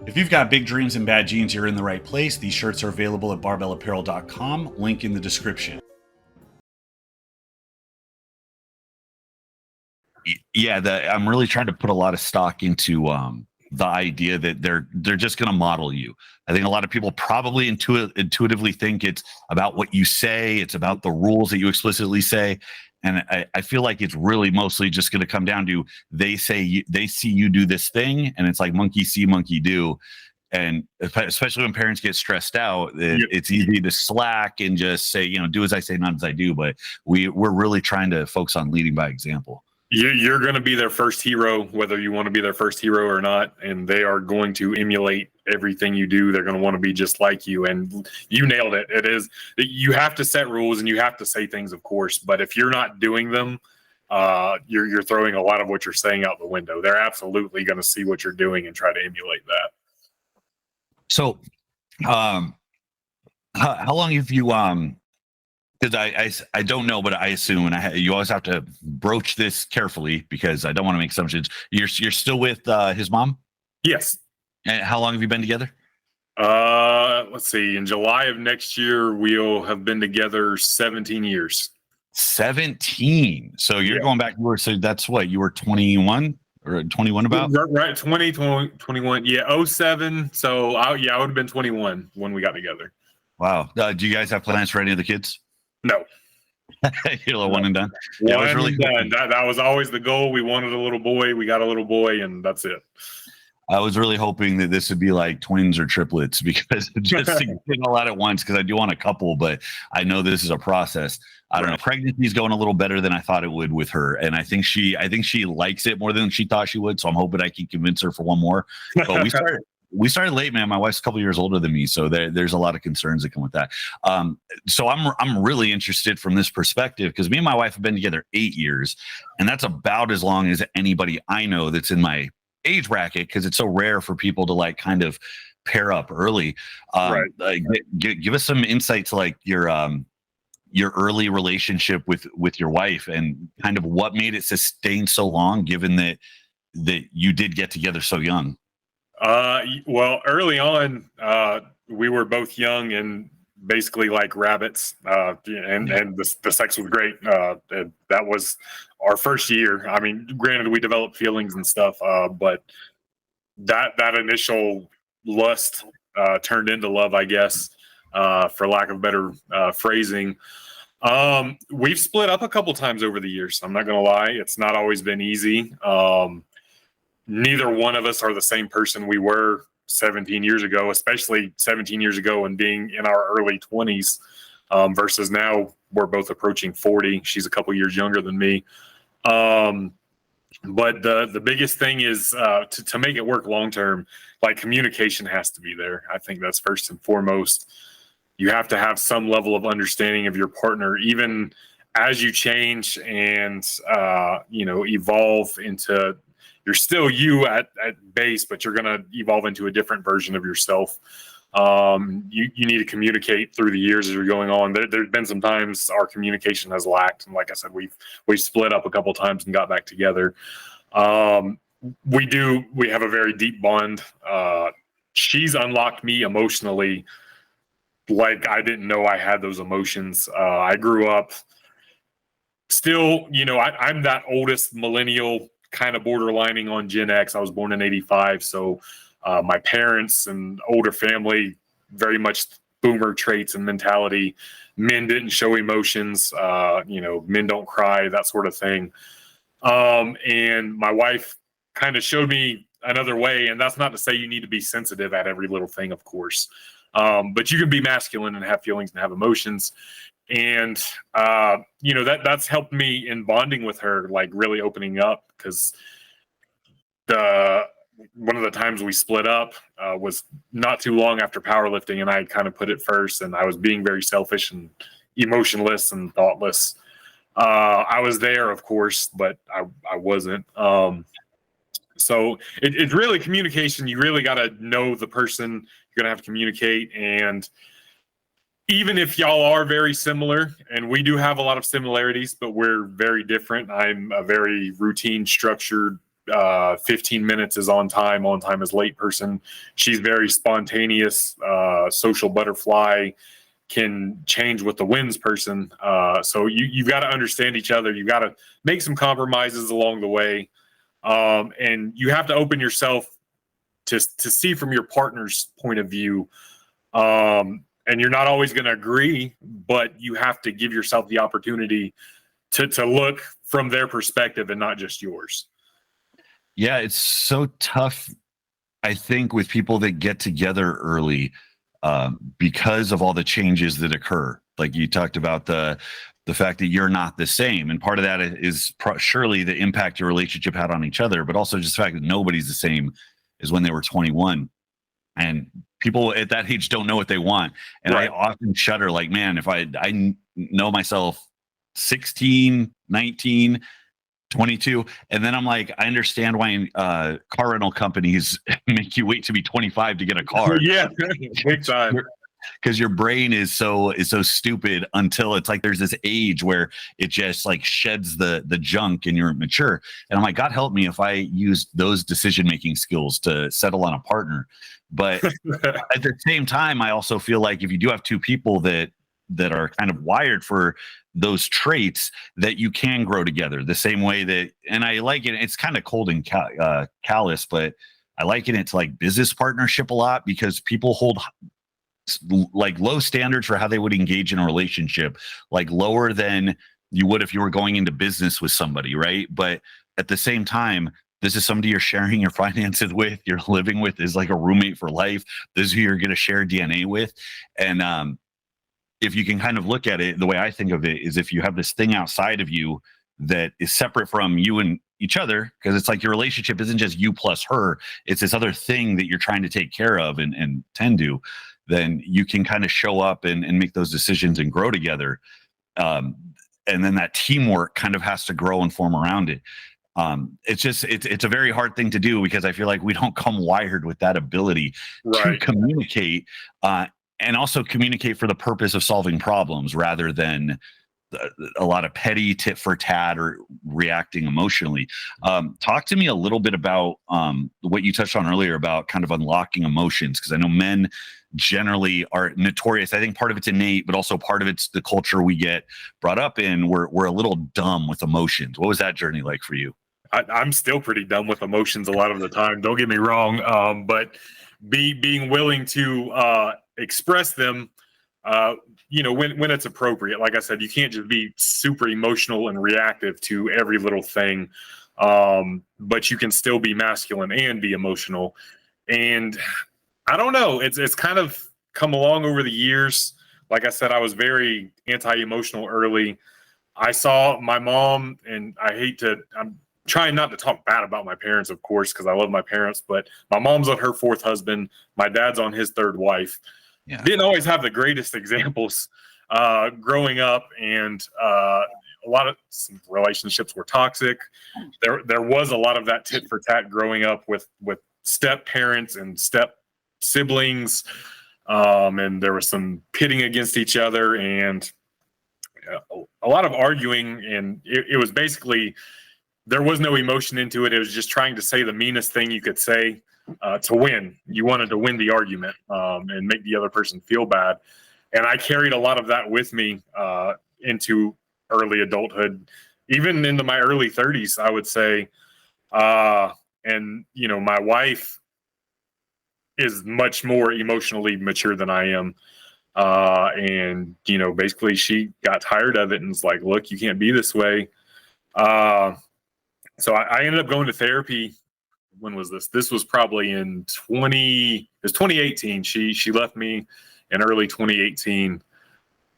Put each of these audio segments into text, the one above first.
If you've got big dreams and bad genes, you're in the right place. These shirts are available at barbellapparel.com, link in the description. Yeah, I'm really trying to put a lot of stock into the idea that they're just going to model you. I think a lot of people probably intuitively think it's about what you say, it's about the rules that you explicitly say, and I feel like it's really mostly just going to come down to they see you do this thing, and it's like monkey see, monkey do. And especially when parents get stressed out, it's easy to slack and just say, do as I say, not as I do. But we're really trying to focus on leading by example. You're going to be their first hero, whether you want to be their first hero or not, and they are going to emulate everything you do. They're going to want to be just like you, and you nailed it. It is, you have to set rules and you have to say things, of course, but if you're not doing them, you're throwing a lot of what you're saying out the window. They're absolutely going to see what you're doing and try to emulate that. So, how long have you because I don't know, but I assume, and you always have to broach this carefully because I don't want to make assumptions. You're still with his mom? Yes. And how long have you been together? Let's see. In July of next year, we'll have been together 17 years. 17. So you're going back. So that's what you were 21 or 21 about? Right. 20, 21. Yeah. 07. So I would have been 21 when we got together. Wow. Do you guys have plans for any of the kids? No. You're one and done. Yeah, was really done. That was always the goal. We wanted a little boy. We got a little boy, and that's it. I was really hoping that this would be like twins or triplets because just to get a lot at once, because I do want a couple, but I know this is a process. I don't know. Pregnancy is going a little better than I thought it would with her, and I think she likes it more than she thought she would. So I'm hoping I can convince her for one more. But we started late, man. My wife's a couple years older than me, so there's a lot of concerns that come with that. So I'm really interested from this perspective because me and my wife have been together 8 years, and that's about as long as anybody I know that's in my age bracket because it's so rare for people to like kind of pair up early. Give us some insight to like your early relationship with your wife and kind of what made it sustain so long, given that you did get together so young. Well, early on, we were both young and basically like rabbits, and the sex was great. That was our first year. I mean, granted, we developed feelings and stuff, but that initial lust turned into love, I guess, for lack of better phrasing. We've split up a couple times over the years. I'm not gonna lie; it's not always been easy. Neither one of us are the same person we were 17 years ago, especially 17 years ago and being in our early 20s versus now we're both approaching 40. She's a couple years younger than me. But the biggest thing is to make it work long term, like communication has to be there. I think that's first and foremost. You have to have some level of understanding of your partner, even as you change and evolve into. You're still you at base, but you're going to evolve into a different version of yourself. You need to communicate through the years as you're going on. There's been some times our communication has lacked, and like I said, we've split up a couple of times and got back together. We have a very deep bond. She's unlocked me emotionally, like I didn't know I had those emotions. I grew up still, I'm that oldest millennial, kind of borderlining on Gen X. I was born in 85. So my parents and older family, very much boomer traits and mentality. Men didn't show emotions, men don't cry, that sort of thing. And my wife kind of showed me another way. And that's not to say you need to be sensitive at every little thing, of course. But you can be masculine and have feelings and have emotions. And, that's helped me in bonding with her, like really opening up, because one of the times we split up was not too long after powerlifting, and I kind of put it first, and I was being very selfish and emotionless and thoughtless. I was there, of course, but I wasn't. So it's really communication. You really got to know the person you're going to have to communicate. And even if y'all are very similar, and we do have a lot of similarities, but we're very different. I'm a very routine, structured 15 minutes is on time is late person. She's very spontaneous, social butterfly, can change with the winds person. So you've got to understand each other. You've got to make some compromises along the way. And you have to open yourself to see from your partner's point of view. And you're not always going to agree, but you have to give yourself the opportunity to look from their perspective and not just yours. Yeah, it's so tough, I think, with people that get together early because of all the changes that occur. Like you talked about the fact that you're not the same. And part of that is surely the impact your relationship had on each other, but also just the fact that nobody's the same as when they were 21. And people at that age don't know what they want. And right. I often shudder like, man, if I know myself 16, 19, 22. And then I'm like, I understand why car rental companies make you wait to be 25 to get a car. Yeah, big time. Because your brain is so stupid until it's like there's this age where it just like sheds the junk and you're mature. And I'm like, God help me if I used those decision-making skills to settle on a partner. But at the same time, I also feel like if you do have two people that are kind of wired for those traits, that you can grow together the same way that, and I like it. It's kind of cold and callous, but I liken it to like business partnership a lot because people hold like low standards for how they would engage in a relationship, like lower than you would if you were going into business with somebody, right? But at the same time, this is somebody you're sharing your finances with, you're living with, is like a roommate for life. This is who you're going to share DNA with. And if you can kind of look at it, the way I think of it is if you have this thing outside of you that is separate from you and each other, because it's like your relationship isn't just you plus her, it's this other thing that you're trying to take care of and tend to, then you can kind of show up and make those decisions and grow together. And then that teamwork kind of has to grow and form around it. It's a very hard thing to do because I feel like we don't come wired with that ability to communicate and also communicate for the purpose of solving problems rather than a lot of petty tit for tat or reacting emotionally. Talk to me a little bit about what you touched on earlier about kind of unlocking emotions, because I know men generally are notorious. I think part of it's innate, but also part of it's the culture we get brought up in. We're a little dumb with emotions. What was that journey like for you? I'm still pretty dumb with emotions a lot of the time. Don't get me wrong, but being willing to express them, when it's appropriate. Like I said, you can't just be super emotional and reactive to every little thing, but you can still be masculine and be emotional. And I don't know, it's kind of come along over the years. Like I said, I was very anti-emotional early. I saw my mom, and I'm trying not to talk bad about my parents, of course, because I love my parents, but my mom's on her fourth husband. My dad's on his third wife. Yeah. Didn't always have the greatest examples growing up, and a lot of some relationships were toxic. There was a lot of that tit for tat growing up with step parents and step siblings, and there was some pitting against each other and a lot of arguing, and it was basically, there was no emotion into it. It was just trying to say the meanest thing you could say to win. You wanted to win the argument and make the other person feel bad. And I carried a lot of that with me into early adulthood, even into my early 30s, I would say. And, my wife is much more emotionally mature than I am. And, basically she got tired of it and was like, look, you can't be this way. So I ended up going to therapy. When was this? This was probably in 2018. She left me in early 2018.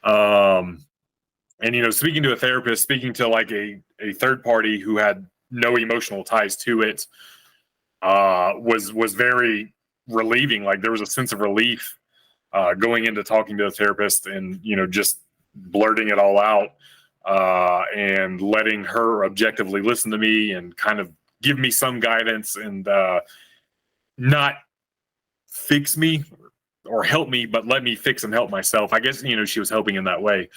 And, speaking to a therapist, speaking to like a third party who had no emotional ties to it, was very relieving. Like there was a sense of relief going into talking to a therapist and, just blurting it all out and letting her objectively listen to me and kind of give me some guidance and not fix me or help me, but let me fix and help myself. I guess, she was helping in that way.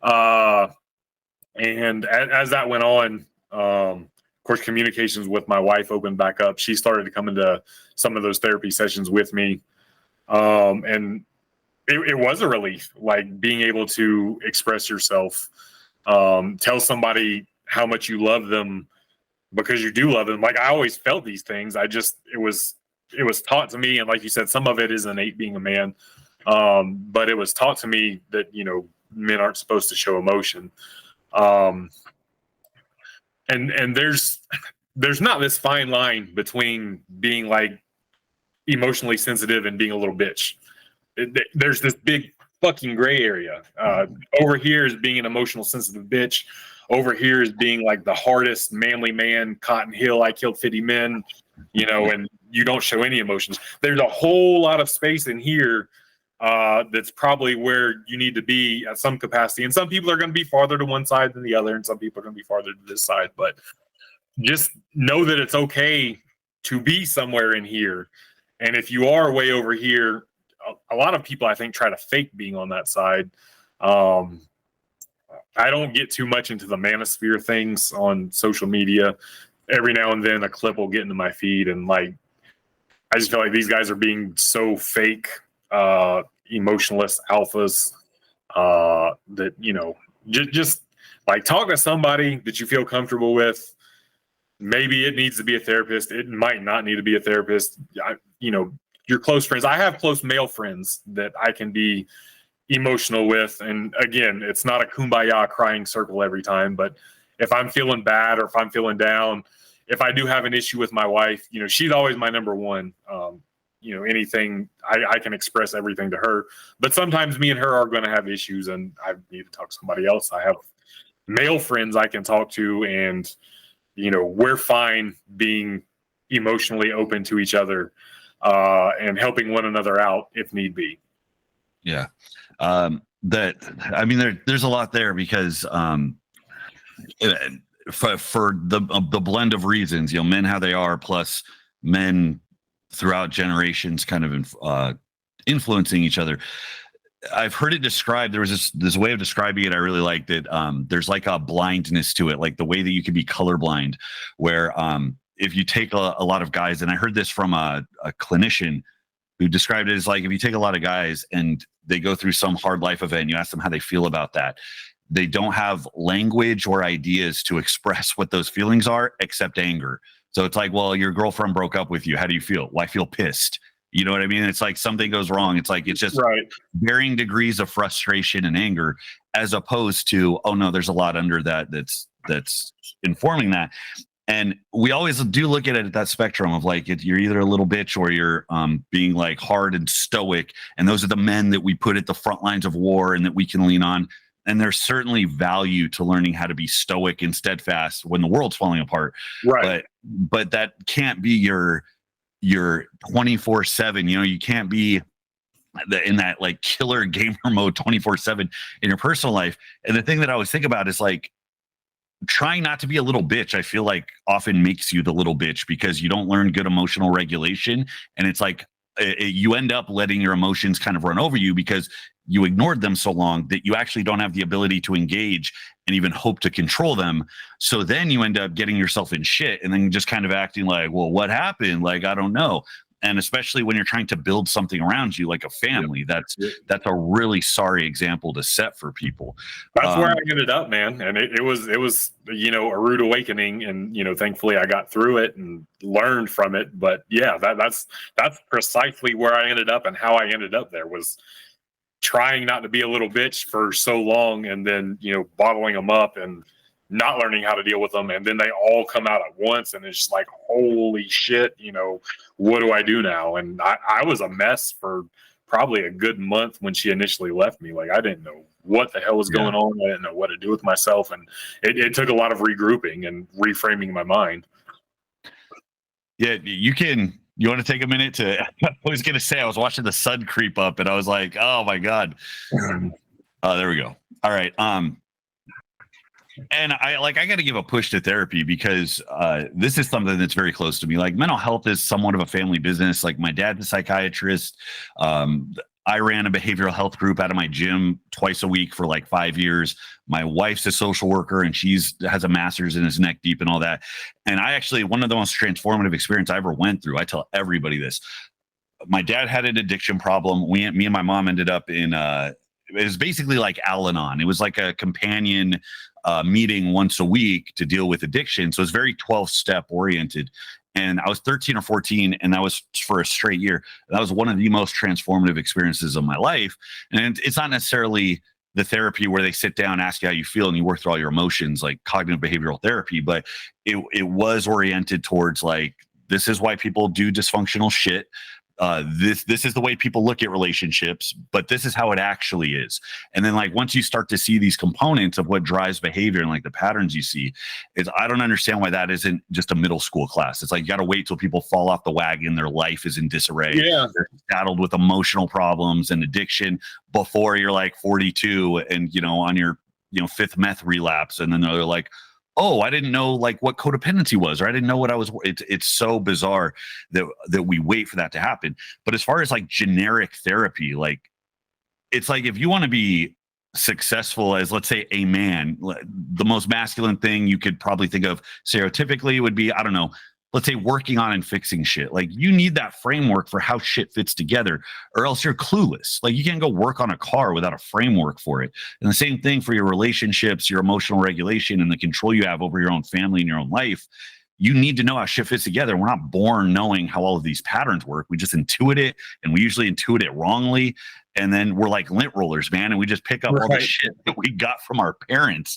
And as that went on, of course, communications with my wife opened back up. She started to come into some of those therapy sessions with me. And it was a relief, like being able to express yourself, tell somebody how much you love them because you do love them. Like I always felt these things. It was taught to me. And like you said, some of it is innate being a man. But it was taught to me that, men aren't supposed to show emotion. And there's not this fine line between being like emotionally sensitive and being a little bitch. There's this big fucking gray area. Over here is being an emotional sensitive bitch. Over here is being like the hardest manly man, Cotton Hill, I killed 50 men, and you don't show any emotions. There's a whole lot of space in here that's probably where you need to be at some capacity. And some people are going to be farther to one side than the other, and some people are going to be farther to this side. But just know that it's okay to be somewhere in here. And if you are way over here, a lot of people, I think, try to fake being on that side. I don't get too much into the manosphere things on social media. Every now and then a clip will get into my feed, and like I just feel like these guys are being so fake, emotionless alphas, that just like talk to somebody that you feel comfortable with. Maybe it needs to be a therapist. It might not need to be a therapist. Your close friends. I have close male friends that I can be emotional with. And again, it's not a kumbaya crying circle every time, but if I'm feeling bad or if I'm feeling down, if I do have an issue with my wife, she's always my number one. Anything I can express everything to her, but sometimes me and her are going to have issues and I need to talk to somebody else. I have male friends I can talk to, and we're fine being emotionally open to each other, and helping one another out if need be. Yeah. There's a lot there because, for the blend of reasons, men how they are, plus men throughout generations kind of influencing each other. I've heard it described. There was this way of describing it. I really liked it. There's like a blindness to it, like the way that you can be colorblind, where if you take a lot of guys, and I heard this from a clinician who described it as like, if you take a lot of guys and they go through some hard life event, you ask them how they feel about that. They don't have language or ideas to express what those feelings are except anger. So it's like, well, your girlfriend broke up with you. How do you feel? Well, I feel pissed. You know what I mean? It's like something goes wrong. It's like, it's just right. Varying degrees of frustration and anger, as opposed to, oh no, there's a lot under that that's informing that. And we always do look at it at that spectrum of like, you're either a little bitch or you're being like hard and stoic. And those are the men that we put at the front lines of war and that we can lean on. And there's certainly value to learning how to be stoic and steadfast when the world's falling apart. Right. But that can't be your 24/7. You can't be in that like killer gamer mode 24/7 in your personal life. And the thing that I always think about is like, trying not to be a little bitch, I feel like often makes you the little bitch because you don't learn good emotional regulation. And it's like you end up letting your emotions kind of run over you because you ignored them so long that you actually don't have the ability to engage and even hope to control them. So then you end up getting yourself in shit and then just kind of acting like, well, what happened? Like, I don't know. And especially when you're trying to build something around you, like a family, that's a really sorry example to set for people. That's where I ended up, man. And it was, a rude awakening, and, thankfully I got through it and learned from it. But yeah, that's precisely where I ended up, and how I ended up there was trying not to be a little bitch for so long, and then, bottling them up and not learning how to deal with them. And then they all come out at once, and it's just like, holy shit, what do I do now? And I was a mess for probably a good month when she initially left me. Like, I didn't know what the hell was going on. I didn't know what to do with myself. And it took a lot of regrouping and reframing my mind. Yeah, you want to take a minute to, I was going to say, I was watching the sun creep up and I was like, oh my God. There we go. All right. And I got to give a push to therapy because this is something that's very close to me. Like, mental health is somewhat of a family business. Like, my dad's a psychiatrist. I ran a behavioral health group out of my gym twice a week for like 5 years. My wife's a social worker and has a master's and is neck deep and all that. And I actually, one of the most transformative experience I ever went through, I tell everybody this. My dad had an addiction problem. Me and my mom ended up in, it was basically like Al-Anon. It was like a companion meeting once a week to deal with addiction. So it's very 12-step oriented. And I was 13 or 14, and that was for a straight year. That was one of the most transformative experiences of my life. And it's not necessarily the therapy where they sit down, ask you how you feel, and you work through all your emotions, like cognitive behavioral therapy. But it was oriented towards like, this is why people do dysfunctional shit. This is the way people look at relationships, but this is how it actually is. And then like once you start to see these components of what drives behavior and like the patterns you see, I don't understand why that isn't just a middle school class. It's like you got to wait till people fall off the wagon, their life is in disarray. Yeah. They're saddled with emotional problems and addiction before you're like 42 and on your fifth meth relapse, and then they're like, oh, I didn't know like what codependency was, or I didn't know what I was. It's so bizarre that we wait for that to happen. But as far as like generic therapy, like it's like if you want to be successful as, let's say, a man, the most masculine thing you could probably think of stereotypically would be, I don't know, let's say working on and fixing shit. Like you need that framework for how shit fits together, or else you're clueless. Like you can't go work on a car without a framework for it. And the same thing for your relationships, your emotional regulation, and the control you have over your own family and your own life. You need to know how shit fits together. We're not born knowing how all of these patterns work. We just intuit it, and we usually intuit it wrongly. And then we're like lint rollers, man, and we just pick up all the shit that we got from our parents.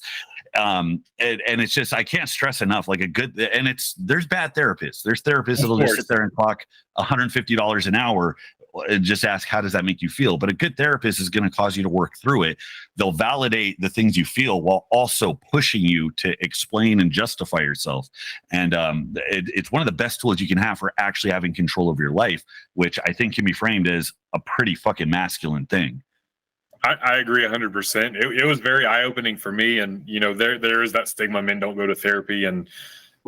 And it's just, I can't stress enough, like there's bad therapists. There's therapists that'll just sit there and clock $150 an hour and just ask, how does that make you feel? But a good therapist is going to cause you to work through it. They'll validate the things you feel while also pushing you to explain and justify yourself. And it's one of the best tools you can have for actually having control over your life, which I think can be framed as a pretty fucking masculine thing. I agree 100%. It was very eye-opening for me. And, there is that stigma, men don't go to therapy. And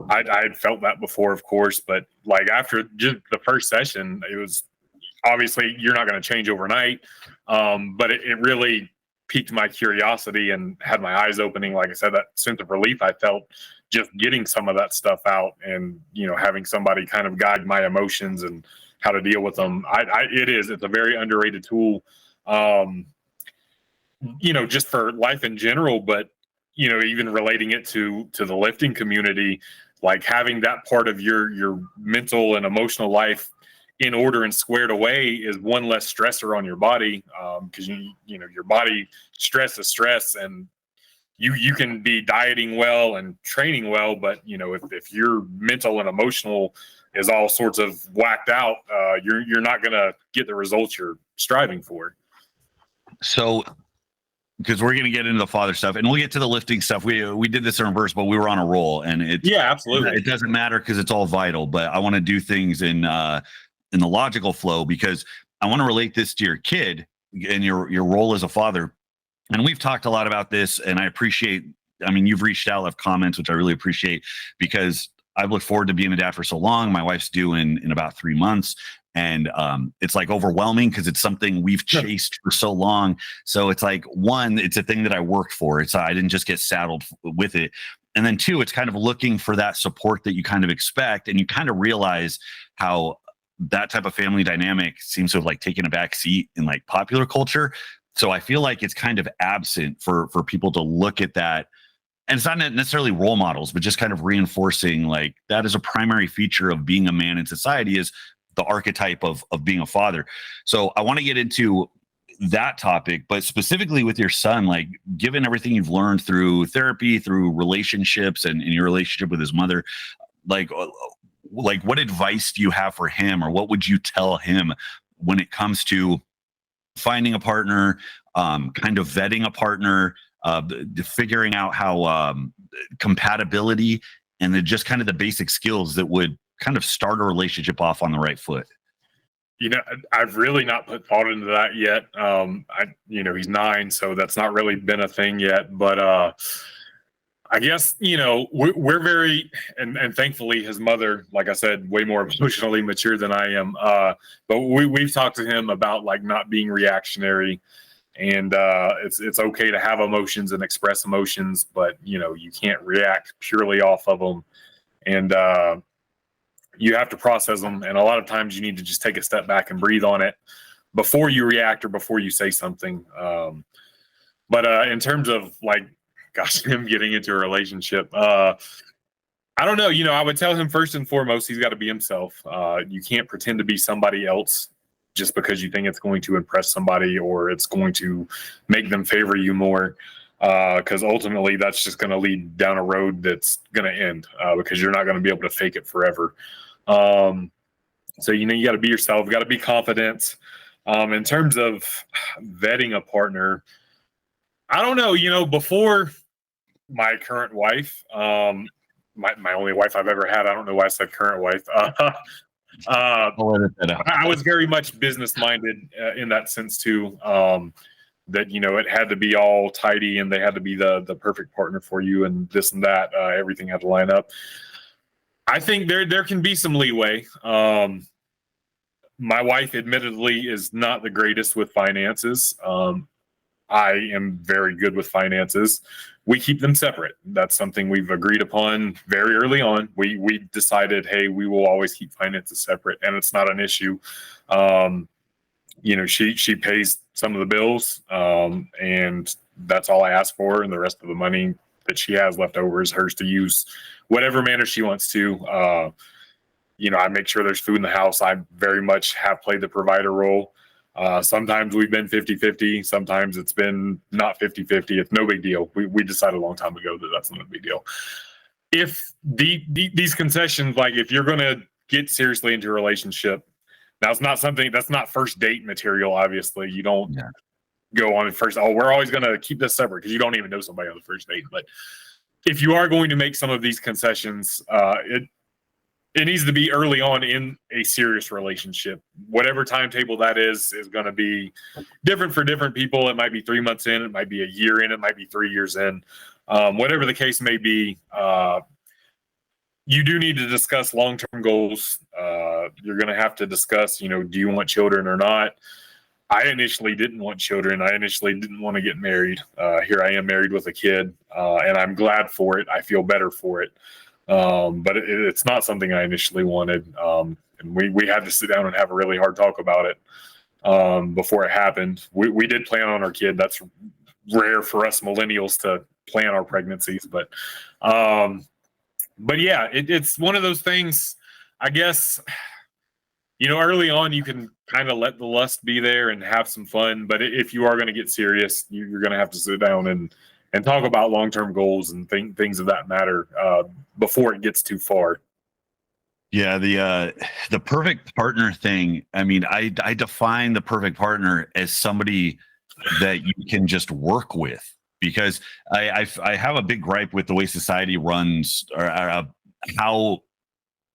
I had felt that before, of course. But like after just the first session, it was obviously you're not going to change overnight. But it really piqued my curiosity and had my eyes opening. Like I said, that sense of relief I felt just getting some of that stuff out and, having somebody kind of guide my emotions and how to deal with them. It's a very underrated tool. Just for life in general, but, even relating it to the lifting community, like having that part of your mental and emotional life in order and squared away is one less stressor on your body. Cause your body stress is stress, and you can be dieting well and training well, but if your mental and emotional is all sorts of whacked out, you're not going to get the results you're striving for. So, because we're going to get into the father stuff and we'll get to the lifting stuff. We did this in reverse, but we were on a roll, and absolutely. It doesn't matter because it's all vital, but I want to do things in the logical flow, because I want to relate this to your kid and your role as a father. And we've talked a lot about this, and I appreciate, you've reached out, left comments, which I really appreciate, because I've looked forward to being a dad for so long. My wife's due in about 3 months. And it's like overwhelming because it's something we've chased for so long. So it's like, one, it's a thing that I worked for. I didn't just get saddled with it. And then two, it's kind of looking for that support that you kind of expect. And you kind of realize how that type of family dynamic seems to have like taken a back seat in like popular culture. So I feel like it's kind of absent for people to look at that. And it's not necessarily role models, but just kind of reinforcing like that is a primary feature of being a man in society, is the archetype of being a father. So I want to get into that topic, but specifically with your son, like given everything you've learned through therapy, through relationships and your relationship with his mother, like what advice do you have for him, or what would you tell him when it comes to finding a partner, kind of vetting a partner, figuring out how compatibility, and then just kind of the basic skills that would kind of start a relationship off on the right foot? I've really not put thought into that yet. He's 9, so that's not really been a thing yet. But I guess, we're very, and thankfully his mother, like I said, way more emotionally mature than I am. But we've talked to him about like not being reactionary, and it's okay to have emotions and express emotions, but you can't react purely off of them, and you have to process them. And a lot of times you need to just take a step back and breathe on it before you react or before you say something. But in terms of like, gosh, him getting into a relationship, I don't know. I would tell him first and foremost, he's got to be himself. You can't pretend to be somebody else just because you think it's going to impress somebody or it's going to make them favor you more. Because ultimately that's just going to lead down a road that's going to end because you're not going to be able to fake it forever. So, you got to be yourself, got to be confident. In terms of vetting a partner, I don't know, before my current wife, my only wife I've ever had, I don't know why I said current wife. I was very much business minded in that sense too. That it had to be all tidy and they had to be the perfect partner for you and this and that. Everything had to line up. I think there can be some leeway. My wife admittedly is not the greatest with finances. I am very good with finances. We keep them separate. That's something we've agreed upon very early on. We decided, hey, we will always keep finances separate, and it's not an issue. She pays some of the bills, and that's all I ask for, and the rest of the money that she has left over is hers to use whatever manner she wants to. I make sure there's food in the house. I very much have played the provider role. Sometimes we've been 50-50. Sometimes it's been not 50-50. It's no big deal. We decided a long time ago that that's not a big deal. If these concessions, like if you're going to get seriously into a relationship, now it's not something that's not first date material. Obviously, you don't go on first. Oh, we're always going to keep this separate because you don't even know somebody on the first date. But if you are going to make some of these concessions, it needs to be early on in a serious relationship. Whatever timetable that is going to be different for different people. It might be 3 months in, it might be a year in, it might be 3 years in. Whatever the case may be, you do need to discuss long-term goals. You're going to have to discuss, do you want children or not? I initially didn't want children. I initially didn't want to get married. Here I am married with a kid, and I'm glad for it. I feel better for it. But it's not something I initially wanted. And we had to sit down and have a really hard talk about it before it happened. We did plan on our kid. That's rare for us millennials to plan our pregnancies. But yeah, it's one of those things, I guess, early on you can kind of let the lust be there and have some fun. But if you are going to get serious, you're going to have to sit down and talk about long-term goals and things of that matter before it gets too far. Yeah, the perfect partner thing. I mean, I define the perfect partner as somebody that you can just work with, because I have a big gripe with the way society runs or how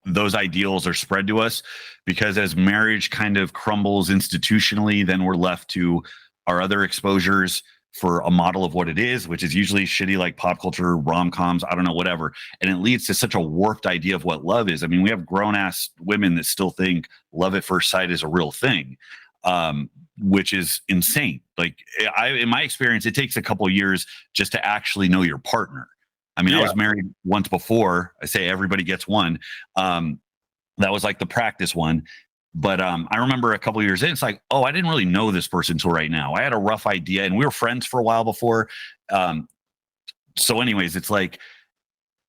those ideals are spread to us, because as marriage kind of crumbles institutionally, then we're left to our other exposures for a model of what it is, which is usually shitty, like pop culture, rom-coms, I don't know, whatever. And it leads to such a warped idea of what love is. I mean, we have grown-ass women that still think love at first sight is a real thing, which is insane. Like, in my experience, it takes a couple of years just to actually know your partner. I mean, I was married once before. I say everybody gets one. That was like the practice one. But I remember a couple of years in, it's like, oh, I didn't really know this person until right now. I had a rough idea, and we were friends for a while before. So anyways, it's like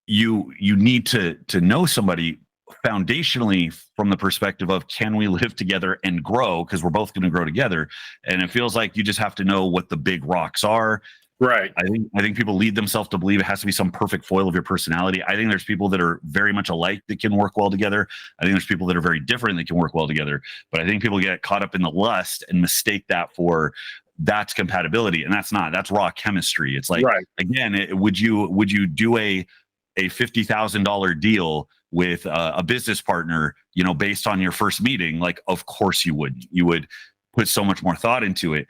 you need to know somebody foundationally from the perspective of, can we live together and grow? Because we're both going to grow together. And it feels like you just have to know what the big rocks are. Right. I think people lead themselves to believe it has to be some perfect foil of your personality. I think there's people that are very much alike that can work well together. I think there's people that are very different that can work well together. But I think people get caught up in the lust and mistake that for that's compatibility, and that's not. That's raw chemistry. It's like, again, would you do a $50,000 deal with a business partner, based on your first meeting? Like, of course you would. You would put so much more thought into it.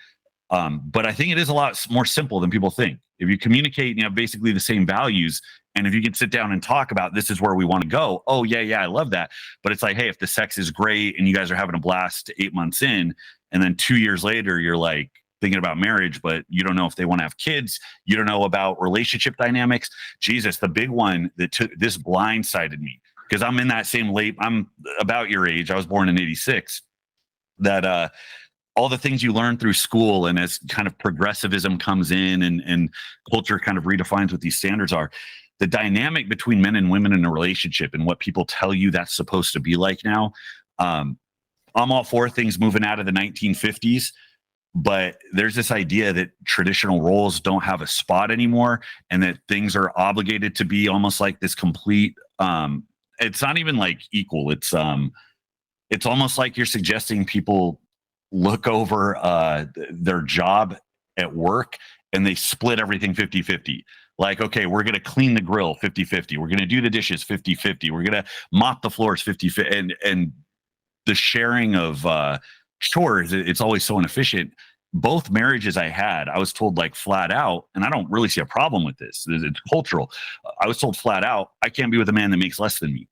But I think it is a lot more simple than people think. If you communicate and you have basically the same values, and if you can sit down and talk about this is where we want to go. Oh, yeah, I love that. But it's like, hey, if the sex is great and you guys are having a blast 8 months in, and then 2 years later, you're like thinking about marriage, but you don't know if they want to have kids. You don't know about relationship dynamics. Jesus, the big one that took this blindsided me, because I'm in that same I'm about your age. I was born in 86. That all the things you learn through school, and as kind of progressivism comes in and culture kind of redefines what these standards are, the dynamic between men and women in a relationship and what people tell you that's supposed to be like now. I'm all for things moving out of the 1950s, but there's this idea that traditional roles don't have a spot anymore, and that things are obligated to be almost like this complete, it's not even like equal. It's almost like you're suggesting people look over their job at work and they split everything 50-50. Like, okay, we're going to clean the grill 50-50. We're going to do the dishes 50-50. We're going to mop the floors 50-50. And the sharing of chores, it's always so inefficient. Both marriages I had, I was told like flat out, and I don't really see a problem with this. It's cultural. I was told flat out, I can't be with a man that makes less than me.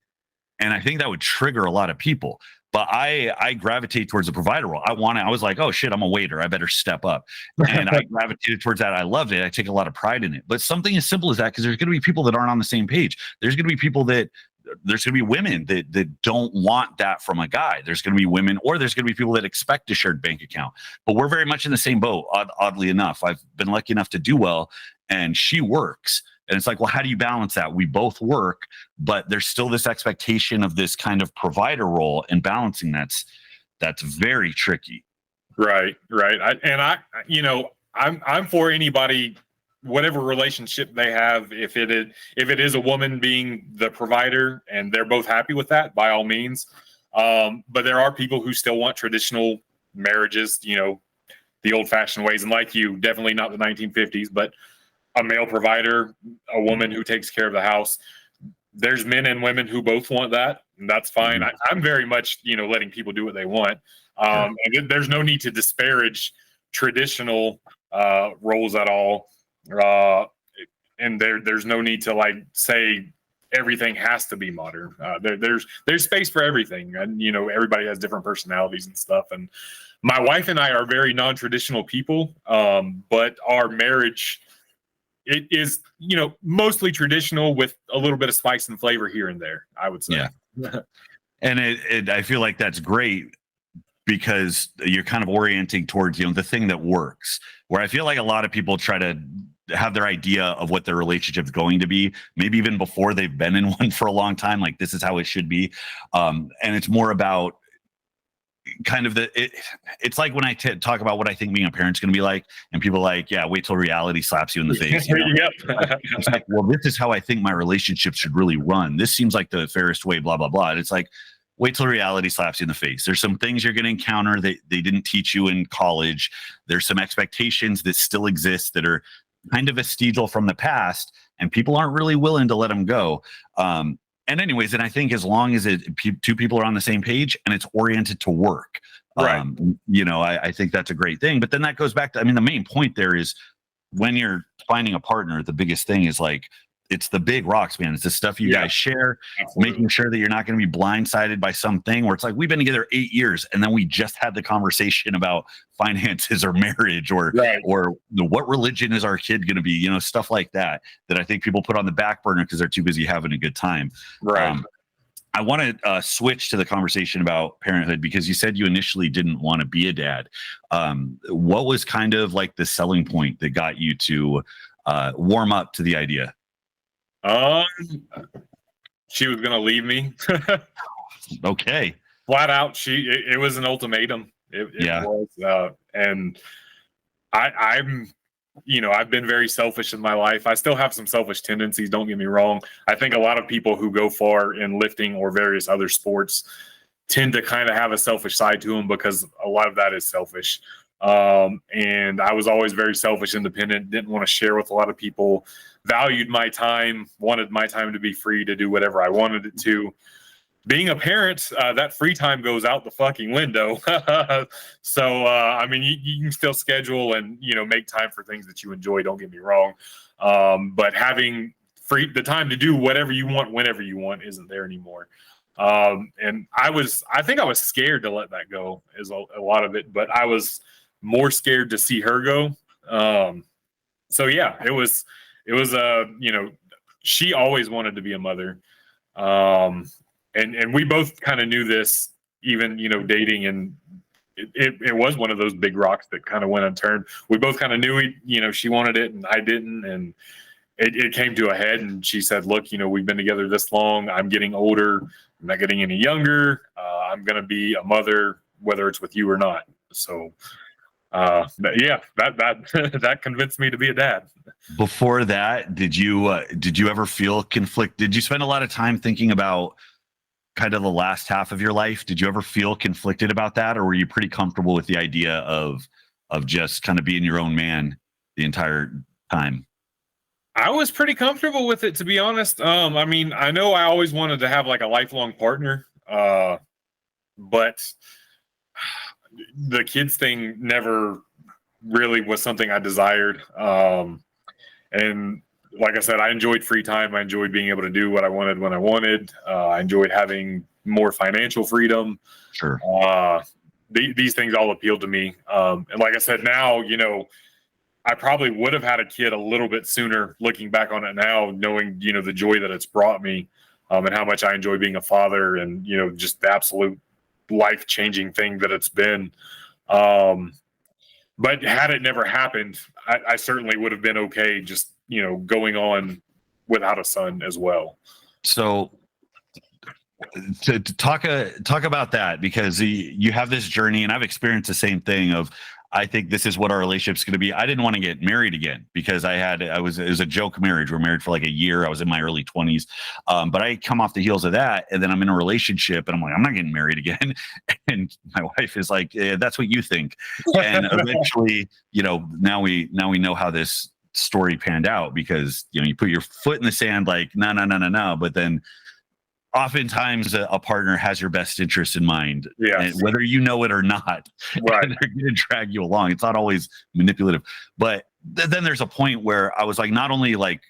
And I think that would trigger a lot of people. But I gravitate towards the provider role. I was like, oh shit, I'm a waiter. I better step up. And I gravitated towards that. I loved it. I take a lot of pride in it. But something as simple as that, because there's going to be people that aren't on the same page. There's going to be people there's going to be women that don't want that from a guy. There's going to be women, or there's going to be people that expect a shared bank account. But we're very much in the same boat, oddly enough. I've been lucky enough to do well, and she works. And it's like, well, how do you balance that? We both work, but there's still this expectation of this kind of provider role, and balancing that's very tricky. Right. I'm for anybody, whatever relationship they have. If it is a woman being the provider and they're both happy with that, by all means. But there are people who still want traditional marriages, the old fashioned ways. And like you, definitely not the 1950s, but a male provider, a woman who takes care of the house. There's men and women who both want that, and that's fine. I'm very much, letting people do what they want. And there's no need to disparage traditional roles at all. And there's no need to like say everything has to be modern. There's space for everything, and everybody has different personalities and stuff. And my wife and I are very non-traditional people, but our marriage, it is, mostly traditional with a little bit of spice and flavor here and there, I would say. Yeah. And I feel like that's great, because you're kind of orienting towards, the thing that works, where I feel like a lot of people try to have their idea of what their relationship's going to be, maybe even before they've been in one for a long time. Like, this is how it should be. And it's more about kind of it's like when I talk about what I think being a parent's going to be like, and people are like, yeah, wait till reality slaps you in the face. Yep. It's like, well, this is how I think my relationship should really run. This seems like the fairest way, blah, blah, blah. And it's like, wait till reality slaps you in the face. There's some things you're going to encounter that they didn't teach you in college. There's some expectations that still exist that are kind of vestigial from the past, and people aren't really willing to let them go. And anyways, and I think as long as two people are on the same page and it's oriented to work, right. I think that's a great thing. But then that goes back to, the main point there is, when you're finding a partner, the biggest thing is like, it's the big rocks, man. It's the stuff you guys share, making sure that you're not going to be blindsided by something where it's like, we've been together 8 years and then we just had the conversation about finances or marriage or what religion is our kid going to be, stuff like that I think people put on the back burner because they're too busy having a good time. Right. I want to switch to the conversation about parenthood, because you said you initially didn't want to be a dad. What was kind of like the selling point that got you to warm up to the idea? She was gonna leave me. Okay. Flat out. It was an ultimatum. It was, and I'm, I've been very selfish in my life. I still have some selfish tendencies, don't get me wrong. I think a lot of people who go far in lifting or various other sports tend to kind of have a selfish side to them, because a lot of that is selfish. And I was always very selfish, independent, didn't want to share with a lot of people, valued my time, wanted my time to be free to do whatever I wanted it to. being a parent, that free time goes out the fucking window. So, I mean, you can still schedule and, make time for things that you enjoy. Don't get me wrong. But having the time to do whatever you want, whenever you want, isn't there anymore. And I think I was scared to let that go is a lot of it, but I was more scared to see her go. So yeah, it was, she always wanted to be a mother. And we both kind of knew this, even, dating, and it was one of those big rocks that kind of went unturned. We both kind of knew, she wanted it and I didn't. And it came to a head, and she said, look, we've been together this long. I'm getting older. I'm not getting any younger. I'm going to be a mother, whether it's with you or not. So, yeah, that convinced me to be a dad. Before that, did you ever feel conflict? Did you spend a lot of time thinking about kind of the last half of your life? Did you ever feel conflicted about that, or were you pretty comfortable with the idea of just kind of being your own man the entire time? I was pretty comfortable with it, to be honest. I mean, I know I always wanted to have like a lifelong partner, but the kids thing never really was something I desired. And like I said, I enjoyed free time. I enjoyed being able to do what I wanted when I wanted. I enjoyed having more financial freedom. Sure. These things all appealed to me. And like I said, now, I probably would have had a kid a little bit sooner, looking back on it now, knowing, the joy that it's brought me, and how much I enjoy being a father, and, just the absolute life-changing thing that it's been. But had it never happened, I certainly would have been okay just, going on without a son as well. So to talk about that, because you have this journey, and I've experienced the same thing of, I think this is what our relationship's going to be. I didn't want to get married again because it was a joke marriage. We're married for like a year. I was in my early 20s. But I come off the heels of that, and then I'm in a relationship, and I'm like, I'm not getting married again. And my wife is like, yeah, that's what you think. And eventually, now we know how this story panned out, because, you put your foot in the sand, like, no. But then oftentimes a partner has your best interest in mind, whether you know it or not. Right. And they're going to drag you along. It's not always manipulative. But then there's a point where I was like, not only like,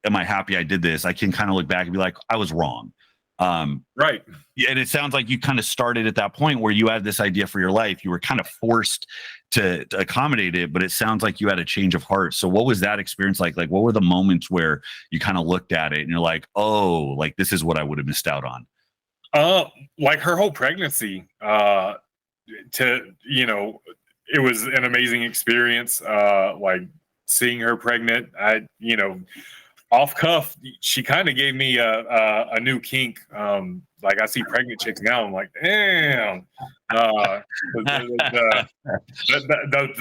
am I happy I did this? I can kind of look back and be like, I was wrong. Right. And it sounds like you kind of started at that point where you had this idea for your life. You were kind of forced to accommodate it, but it sounds like you had a change of heart. So what was that experience like? Like, what were the moments where you kind of looked at it and you're like, oh, like, this is what I would have missed out on? Like her whole pregnancy, it was an amazing experience. Like seeing her pregnant, off cuff, she kind of gave me a new kink. Like I see pregnant chicks now, I'm like, damn. The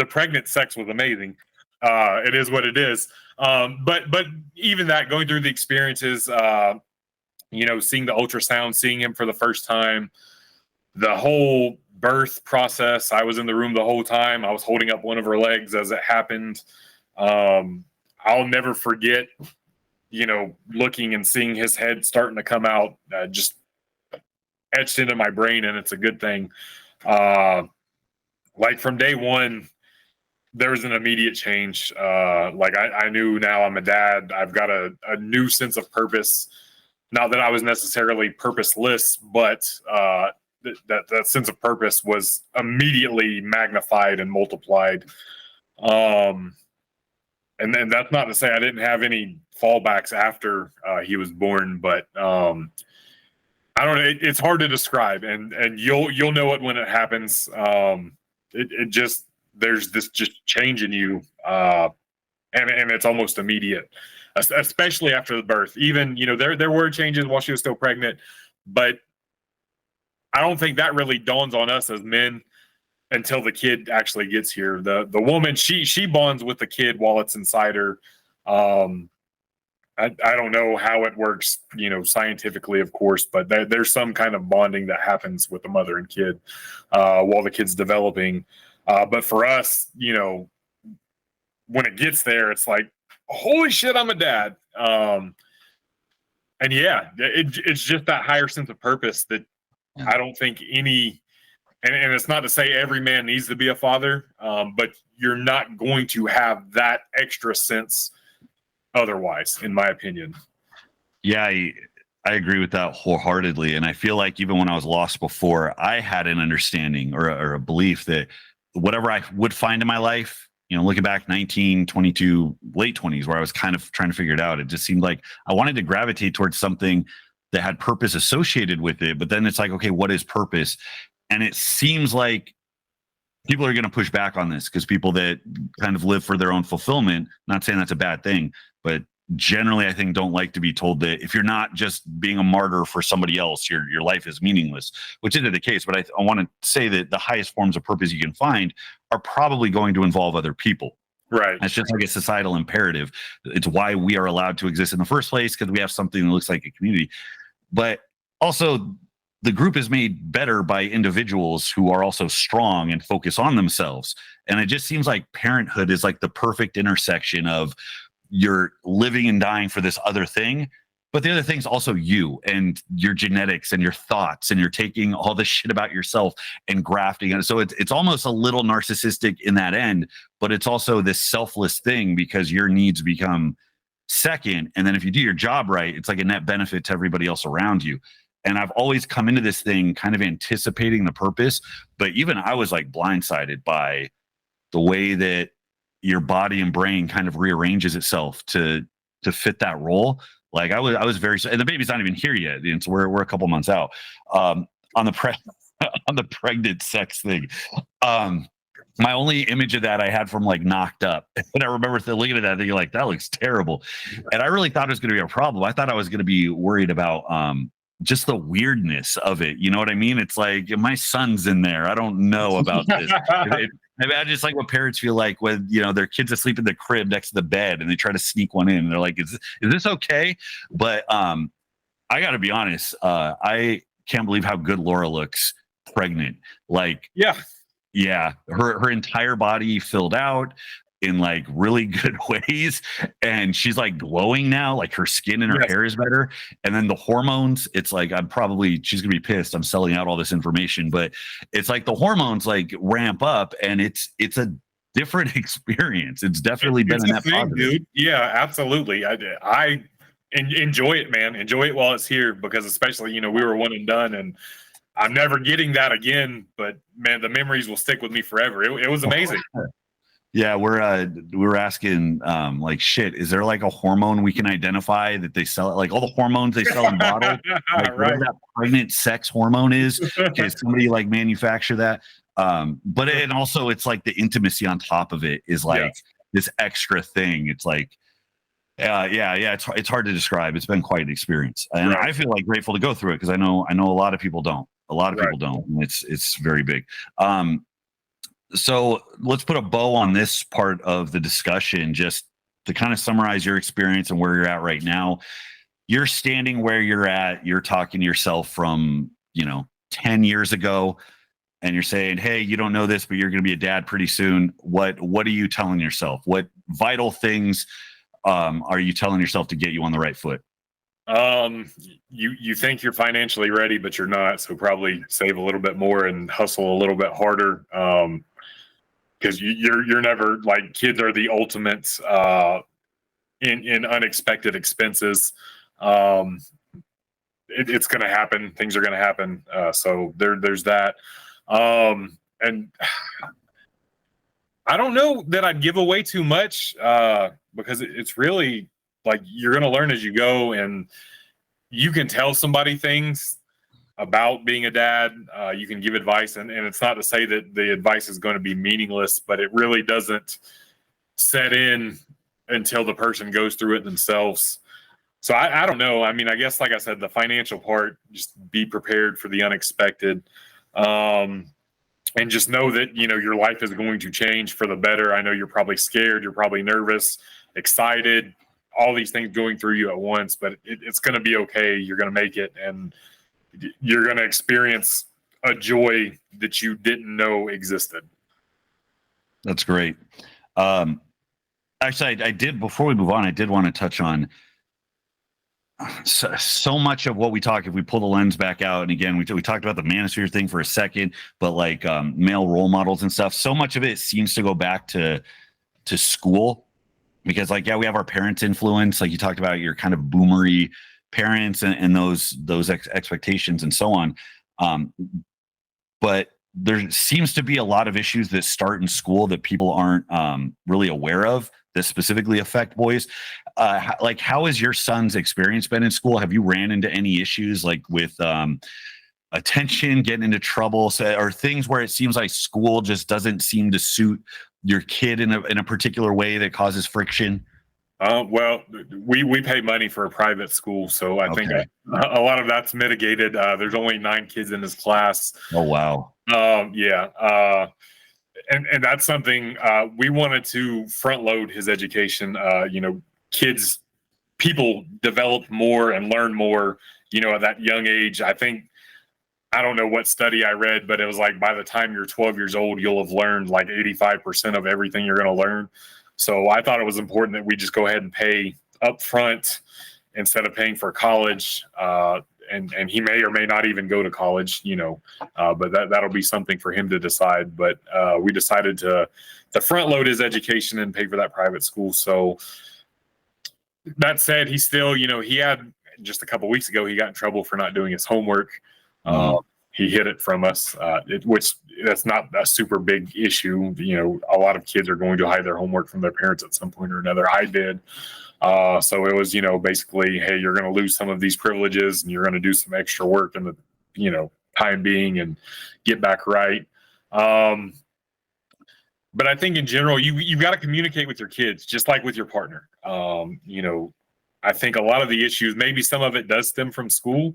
pregnant sex was amazing. It is what it is. But even that, going through the experiences, seeing the ultrasound, seeing him for the first time, the whole birth process. I was in the room the whole time. I was holding up one of her legs as it happened. I'll never forget, looking and seeing his head starting to come out, just etched into my brain, and it's a good thing. Like from day one, there was an immediate change. Like I knew now I'm a dad. I've got a new sense of purpose. Not that I was necessarily purposeless, but that sense of purpose was immediately magnified and multiplied. And then that's not to say I didn't have any fallbacks after he was born, but I don't know. It's hard to describe, and you'll know it when it happens. It just, there's this just change in you, and it's almost immediate, especially after the birth. Even there were changes while she was still pregnant, but I don't think that really dawns on us as men until the kid actually gets here. The woman, she bonds with the kid while it's inside her. I don't know how it works, scientifically, of course, but there's some kind of bonding that happens with the mother and kid while the kid's developing. But for us, when it gets there, it's like, holy shit, I'm a dad. And yeah, it's just that higher sense of purpose that I don't think any, and it's not to say every man needs to be a father, but you're not going to have that extra sense otherwise, in my opinion. Yeah, I agree with that wholeheartedly. And I feel like even when I was lost before, I had an understanding or a belief that whatever I would find in my life, you know, looking back 19, 22, late 20s, where I was kind of trying to figure it out, it just seemed like I wanted to gravitate towards something that had purpose associated with it. But then it's like, okay, what is purpose? And it seems like people are going to push back on this because people that kind of live for their own fulfillment, not saying that's a bad thing, but generally I think don't like to be told that if you're not just being a martyr for somebody else, your life is meaningless, which isn't the case. But I want to say that the highest forms of purpose you can find are probably going to involve other people. Right. That's just like a societal imperative. It's why we are allowed to exist in the first place, because we have something that looks like a community. But also, the group is made better by individuals who are also strong and focus on themselves. And it just seems like parenthood is like the perfect intersection of you're living and dying for this other thing, but the other thing's also you and your genetics and your thoughts, and you're taking all this shit about yourself and grafting it. So it's almost a little narcissistic in that end, but it's also this selfless thing because your needs become second. And then if you do your job right, it's like a net benefit to everybody else around you. And I've always come into this thing kind of anticipating the purpose, but even I was like blindsided by the way that your body and brain kind of rearranges itself to fit that role. Like I was very, and the baby's not even here yet. And so we're a couple months out. On the on the pregnant sex thing. My only image of that I had from like Knocked Up. And I remember looking at that thinking like, that looks terrible. And I really thought it was going to be a problem. I thought I was going to be worried about just the weirdness of it. You know what I mean? It's like, my son's in there. I don't know about this. I mean, I just like what parents feel like when, you know, their kids asleep in the crib next to the bed and they try to sneak one in. And they're like, is this okay? But I got to be honest. I can't believe how good Laura looks pregnant. Like, yeah, her entire body filled out in like really good ways, and she's like glowing now. Like her skin and her hair is better. And then the hormones, it's like she's gonna be pissed I'm selling out all this information, but it's like the hormones like ramp up, and it's a different experience. It's definitely been a net positive. Dude. Yeah, absolutely. I enjoy it, man. Enjoy it while it's here, because especially, you know, we were one and done, and I'm never getting that again. But man, the memories will stick with me forever. It was amazing. Yeah, we're asking like, shit, is there like a hormone we can identify that they sell? Like all the hormones they sell in bottles, like whatever that pregnant sex hormone is, can somebody like manufacture that? But and also it's like the intimacy on top of it is like this extra thing. It's like, it's hard to describe. It's been quite an experience, and I feel like grateful to go through it because I know a lot of people don't. A lot of people don't. And it's very big. So let's put a bow on this part of the discussion, just to kind of summarize your experience and where you're at right now. You're standing where you're at. You're talking to yourself from, 10 years ago, and you're saying, hey, you don't know this, but you're going to be a dad pretty soon. What are you telling yourself? What vital things are you telling yourself to get you on the right foot? You think you're financially ready, but you're not. So probably save a little bit more and hustle a little bit harder. Because you're never, like, kids are the ultimate in unexpected expenses. It's going to happen. Things are going to happen. So there's that. And I don't know that I'd give away too much because it's really like you're going to learn as you go, and you can tell somebody things about being a dad. You can give advice, and it's not to say that the advice is going to be meaningless, but it really doesn't set in until the person goes through it themselves. So I don't know. I mean, I guess, like I said, the financial part, just be prepared for the unexpected. And just know that, your life is going to change for the better. I know you're probably scared. You're probably nervous, excited, all these things going through you at once, but it's going to be okay. You're going to make it, and you're going to experience a joy that you didn't know existed. That's great. Actually, I did, before we move on, I did want to touch on, so much of what we talk, if we pull the lens back out, and again, we talked about the manosphere thing for a second, but like male role models and stuff, so much of it seems to go back to school, because like, yeah, we have our parents' influence, like you talked about your kind of boomery parents and those expectations and so on. But there seems to be a lot of issues that start in school that people aren't really aware of, that specifically affect boys. Like, how has your son's experience been in school? Have you ran into any issues like with attention, getting into trouble, or things where it seems like school just doesn't seem to suit your kid in a particular way that causes friction? Well, we pay money for a private school, so I think a lot of that's mitigated. There's only 9 kids in his class. Oh, wow. Yeah. And that's something we wanted to front load his education. People develop more and learn more, at that young age. I don't know what study I read, but it was like by the time you're 12 years old, you'll have learned like 85% of everything you're going to learn. So I thought it was important that we just go ahead and pay up front instead of paying for college. And he may or may not even go to college, but that'll be something for him to decide. But we decided to front load his education and pay for that private school. So that said, he still, he had just a couple weeks ago, he got in trouble for not doing his homework. He hid it from us, which that's not a super big issue. A lot of kids are going to hide their homework from their parents at some point or another. I did. So it was, basically, hey, you're going to lose some of these privileges and you're going to do some extra work in the, time being and get back right. But I think in general, you've got to communicate with your kids, just like with your partner. I think a lot of the issues, maybe some of it does stem from school,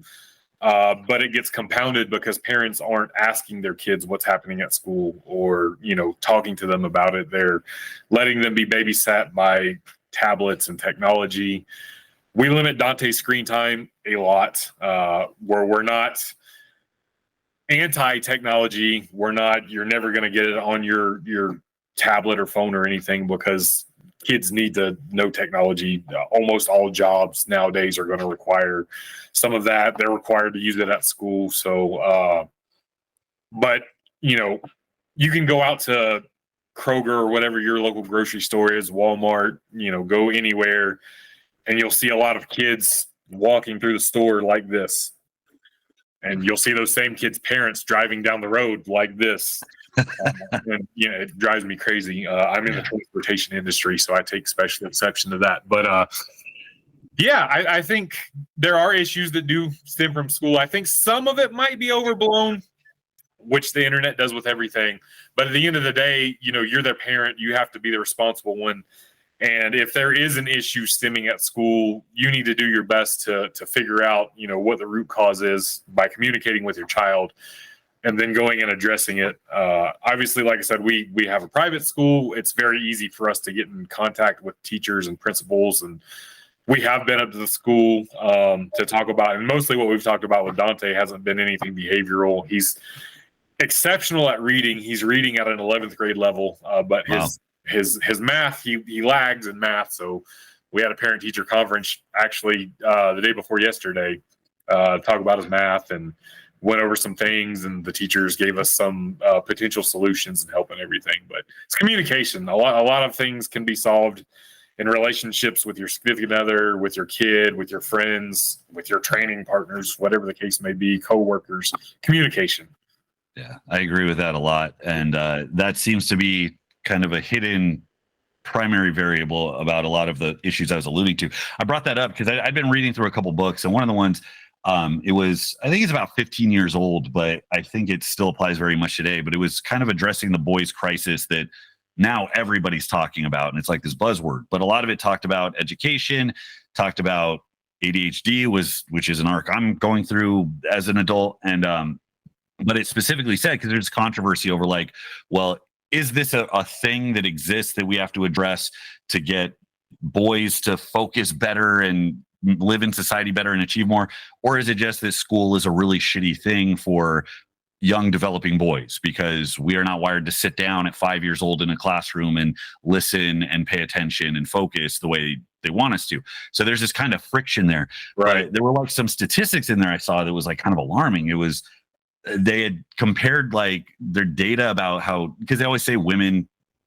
but it gets compounded because parents aren't asking their kids what's happening at school or, talking to them about it. They're letting them be babysat by tablets and technology. We limit Dante's screen time a lot, where we're not anti-technology. You're never going to get it on your tablet or phone or anything, because kids need to know technology. Almost all jobs nowadays are going to require some of that. They're required to use it at school. So, but you can go out to Kroger or whatever your local grocery store is, Walmart, go anywhere, and you'll see a lot of kids walking through the store like this. And you'll see those same kids' parents driving down the road like this. And it drives me crazy. I'm in the transportation industry, so I take special exception to that. But I think there are issues that do stem from school. I think some of it might be overblown, which the internet does with everything. But at the end of the day, you're their parent. You have to be the responsible one. And if there is an issue stemming at school, you need to do your best to figure out, what the root cause is by communicating with your child and then going and addressing it. Obviously, like I said, we have a private school. It's very easy for us to get in contact with teachers and principals. And we have been up to the school to talk about, and mostly what we've talked about with Dante hasn't been anything behavioral. He's exceptional at reading. He's reading at an 11th grade level, but his math, he lags in math. So we had a parent teacher conference actually the day before yesterday, talk about his math and went over some things, and the teachers gave us some potential solutions and help and everything. But it's communication. A lot of things can be solved in relationships with your significant other, with your kid, with your friends, with your training partners, whatever the case may be, coworkers. Communication. Yeah, I agree with that a lot. And that seems to be kind of a hidden primary variable about a lot of the issues I was alluding to. I brought that up because I've been reading through a couple books, and one of the ones, I think it's about 15 years old, but I think it still applies very much today. But it was kind of addressing the boys' crisis that now everybody's talking about, and it's like this buzzword. But a lot of it talked about education, talked about ADHD, which is an arc I'm going through as an adult, and but it specifically said, because there's controversy over like, well, is this a thing that exists that we have to address to get boys to focus better and live in society better and achieve more? Or is it just that school is a really shitty thing for young developing boys because we are not wired to sit down at 5 years old in a classroom and listen and pay attention and focus the way they want us to. So there's this kind of friction there. Right. But there were like some statistics in there I saw that was like kind of alarming. It was, they had compared like their data about how, because they always say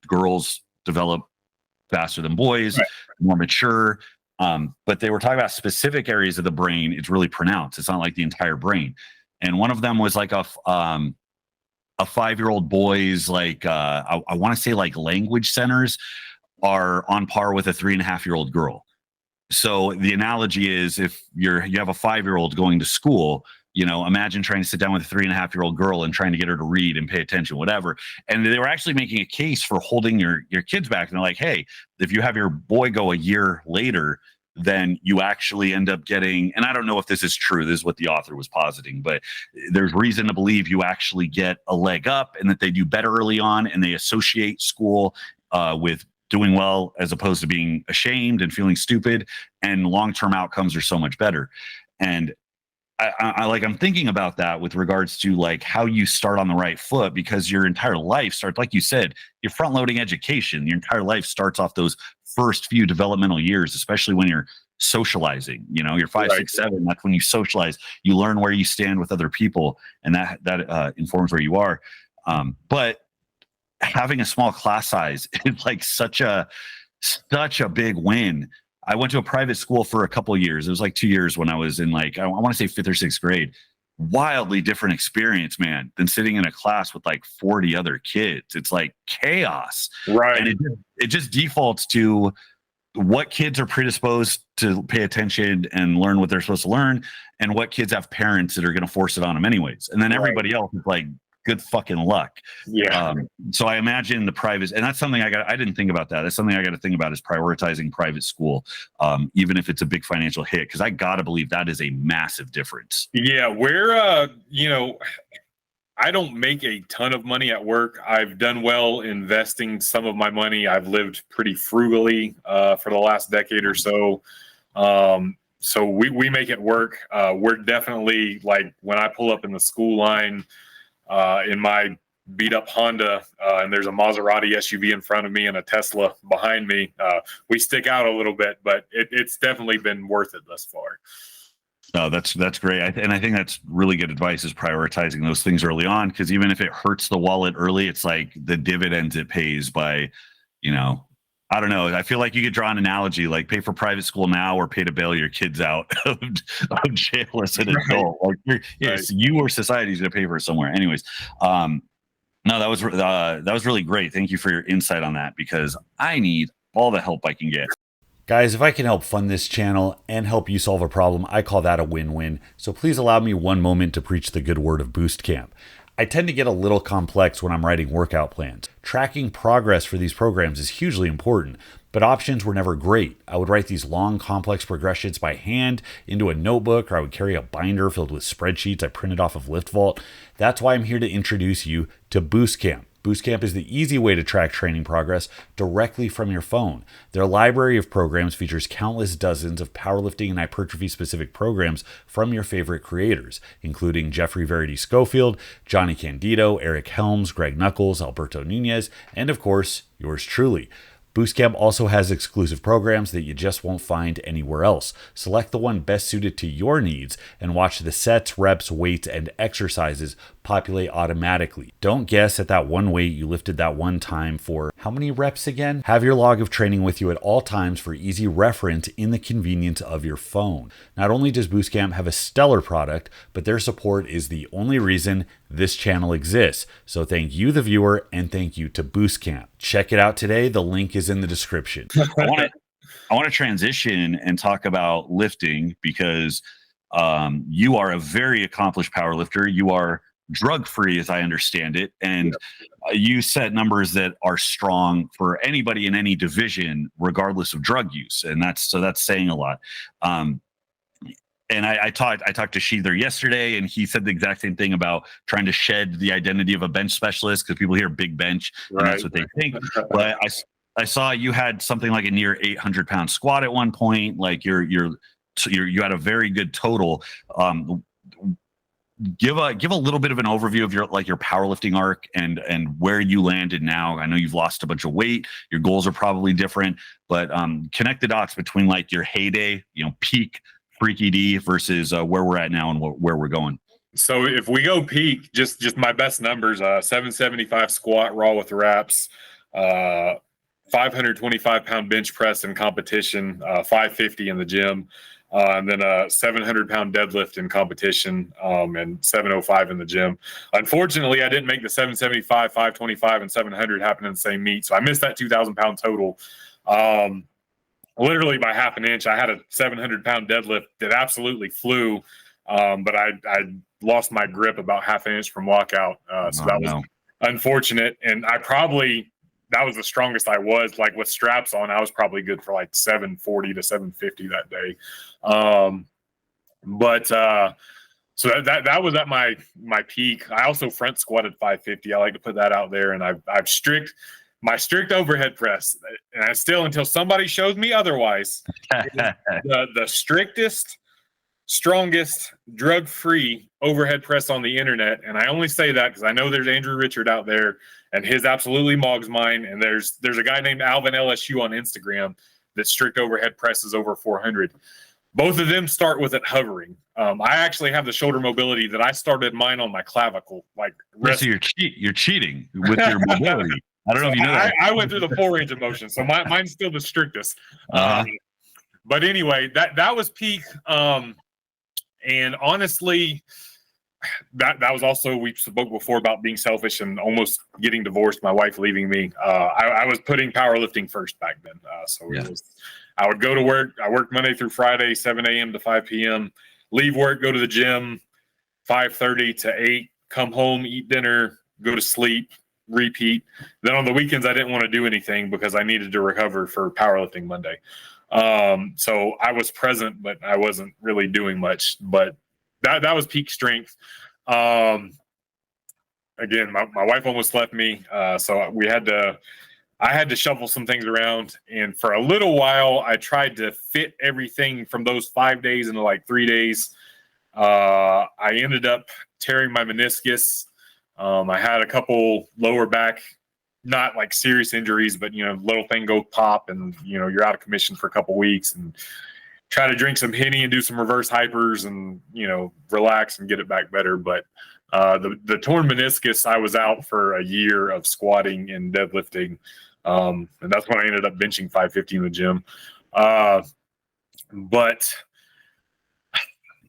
girls develop faster than boys, right, more mature. But they were talking about specific areas of the brain. It's really pronounced. It's not like the entire brain. And one of them was like a 5-year-old boy's like, I want to say like language centers are on par with a 3.5-year-old girl. So the analogy is, if you have a 5-year-old going to school, you know, imagine trying to sit down with a 3.5-year-old girl and trying to get her to read and pay attention, whatever. And they were actually making a case for holding your kids back. And they're like, hey, if you have your boy go a year later, then you actually end up getting, and I don't know if this is true, this is what the author was positing, but there's reason to believe you actually get a leg up and that they do better early on, and they associate school with doing well as opposed to being ashamed and feeling stupid, and long-term outcomes are so much better. And I'm thinking about that with regards to like how you start on the right foot, because your entire life starts, like you said, you're front loading education. Your entire life starts off those first few developmental years, especially when you're socializing. You know, you're 5, right, 6, 7. That's when you socialize. You learn where you stand with other people, and that informs where you are. But having a small class size is like such a big win. I went to a private school for a couple of years. It was like 2 years when I was in like, I want to say 5th or 6th grade. Wildly different experience, man, than sitting in a class with like 40 other kids. It's like chaos. right. And it just defaults to what kids are predisposed to pay attention and learn what they're supposed to learn, and what kids have parents that are going to force it on them anyways. And then everybody else is like, good fucking luck. Yeah. So I imagine the private, and that's something I didn't think about that. That's something I got to think about, is prioritizing private school, even if it's a big financial hit, because I got to believe that is a massive difference. Yeah. You know, I don't make a ton of money at work. I've done well investing some of my money. I've lived pretty frugally for the last decade or so. So we make it work. We're definitely like, when I pull up in the school line, in my beat up Honda, and there's a Maserati SUV in front of me and a Tesla behind me, we stick out a little bit, but it's definitely been worth it thus far. No, that's great. I think that's really good advice, is prioritizing those things early on, because even if it hurts the wallet early, it's like the dividends it pays by, you know, I don't know. I feel like you could draw an analogy, like pay for private school now or pay to bail your kids out of jail as an adult. Like you or society's going to pay for it somewhere. Anyways, no, that was really great. Thank you for your insight on that, because I need all the help I can get. Guys, if I can help fund this channel and help you solve a problem, I call that a win-win. So please allow me one moment to preach the good word of Boostcamp. I tend to get a little complex when I'm writing workout plans. Tracking progress for these programs is hugely important, but options were never great. I would write these long, complex progressions by hand into a notebook, or I would carry a binder filled with spreadsheets I printed off of LiftVault. That's why I'm here to introduce you to Boostcamp. Boostcamp is the easy way to track training progress directly from your phone. Their library of programs features countless dozens of powerlifting and hypertrophy-specific programs from your favorite creators, including Jeffrey Verity Schofield, Johnny Candido, Eric Helms, Greg Nuckols, Alberto Nunez, and of course, yours truly. Boostcamp also has exclusive programs that you just won't find anywhere else. Select the one best suited to your needs and watch the sets, reps, weights, and exercises populate automatically. Don't guess at that one weight you lifted that one time for how many reps again? Have your log of training with you at all times for easy reference in the convenience of your phone. Not only does Boostcamp have a stellar product, but their support is the only reason this channel exists. So thank you, the viewer, and thank you to Boostcamp. Check it out today. The link is in the description. I want to transition and talk about lifting, because you are a very accomplished powerlifter. You are drug-free, as I understand it, and you set numbers that are strong for anybody in any division, regardless of drug use, and that's saying a lot. And I talked to Sheether yesterday, and he said the exact same thing about trying to shed the identity of a bench specialist, because people hear big bench, and that's what they think. But I saw you had something like a near 800-pound squat at one point. Like you had a very good total. give a little bit of an overview of your powerlifting arc and where you landed now. I know you've lost a bunch of weight. Your goals are probably different, but connect the dots between like your heyday, peak Freaky D versus where we're at now and where we're going. So if we go peak, just my best numbers, 775 squat raw with wraps, 525-pound bench press in competition, 550 in the gym, and then a 700-pound deadlift in competition, and 705 in the gym. Unfortunately, I didn't make the 775, 525, and 700 happen in the same meet, so I missed that 2,000-pound total. Literally by half an inch. I had a 700-pound deadlift that absolutely flew, but I lost my grip about half an inch from lockout. So that was unfortunate. And that was the strongest I was, like with straps on. I was probably good for like 740 to 750 that day. So that was at my peak. I also front squatted 550. I like to put that out there. And I've my strict overhead press, and I still, until somebody shows me otherwise, the strictest, strongest, drug-free overhead press on the internet. And I only say that because I know there's Andrew Richard out there, and his absolutely mogs mine. And there's a guy named Alvin LSU on Instagram that strict overhead presses over 400. Both of them start with it hovering. I actually have the shoulder mobility that I started mine on my clavicle. So you're cheating with your mobility. I don't know if you know that. I went through the full range of motion, so mine's still the strictest. But anyway, that was peak. And honestly, that was also, we spoke before about being selfish and almost getting divorced, my wife leaving me. I was putting powerlifting first back then. I would go to work. I worked Monday through Friday, 7 a.m. to 5 p.m., leave work, go to the gym, 5:30 to 8, come home, eat dinner, go to sleep, repeat. Then on the weekends, I didn't want to do anything because I needed to recover for powerlifting Monday. So I was present, but I wasn't really doing much. But that was peak strength. Again, my wife almost left me, so I had to shuffle some things around. And for a little while, I tried to fit everything from those 5 days into like 3 days. I ended up tearing my meniscus. I had a couple lower back, not like serious injuries, but, little thing go pop and, you're out of commission for a couple weeks, and try to drink some Henny and do some reverse hypers and, relax and get it back better. But the torn meniscus, I was out for a year of squatting and deadlifting. And that's when I ended up benching 550 in the gym. But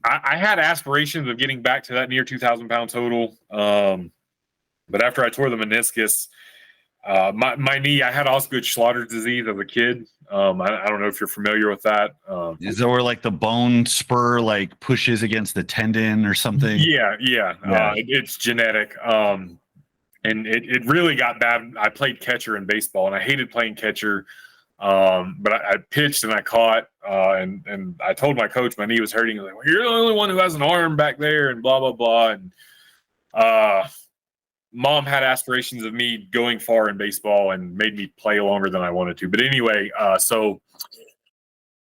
I had aspirations of getting back to that near 2,000-pound total. But after I tore the meniscus, my knee, I had Osgood-Schlatter's disease as a kid. I don't know if you're familiar with that. Is that where like the bone spur like pushes against the tendon or something? Yeah. It's genetic. And it really got bad. I played catcher in baseball, and I hated playing catcher. But I pitched and I caught, and I told my coach my knee was hurting. Like, well, you're the only one who has an arm back there, and blah blah blah. And Mom had aspirations of me going far in baseball and made me play longer than I wanted to. But anyway, so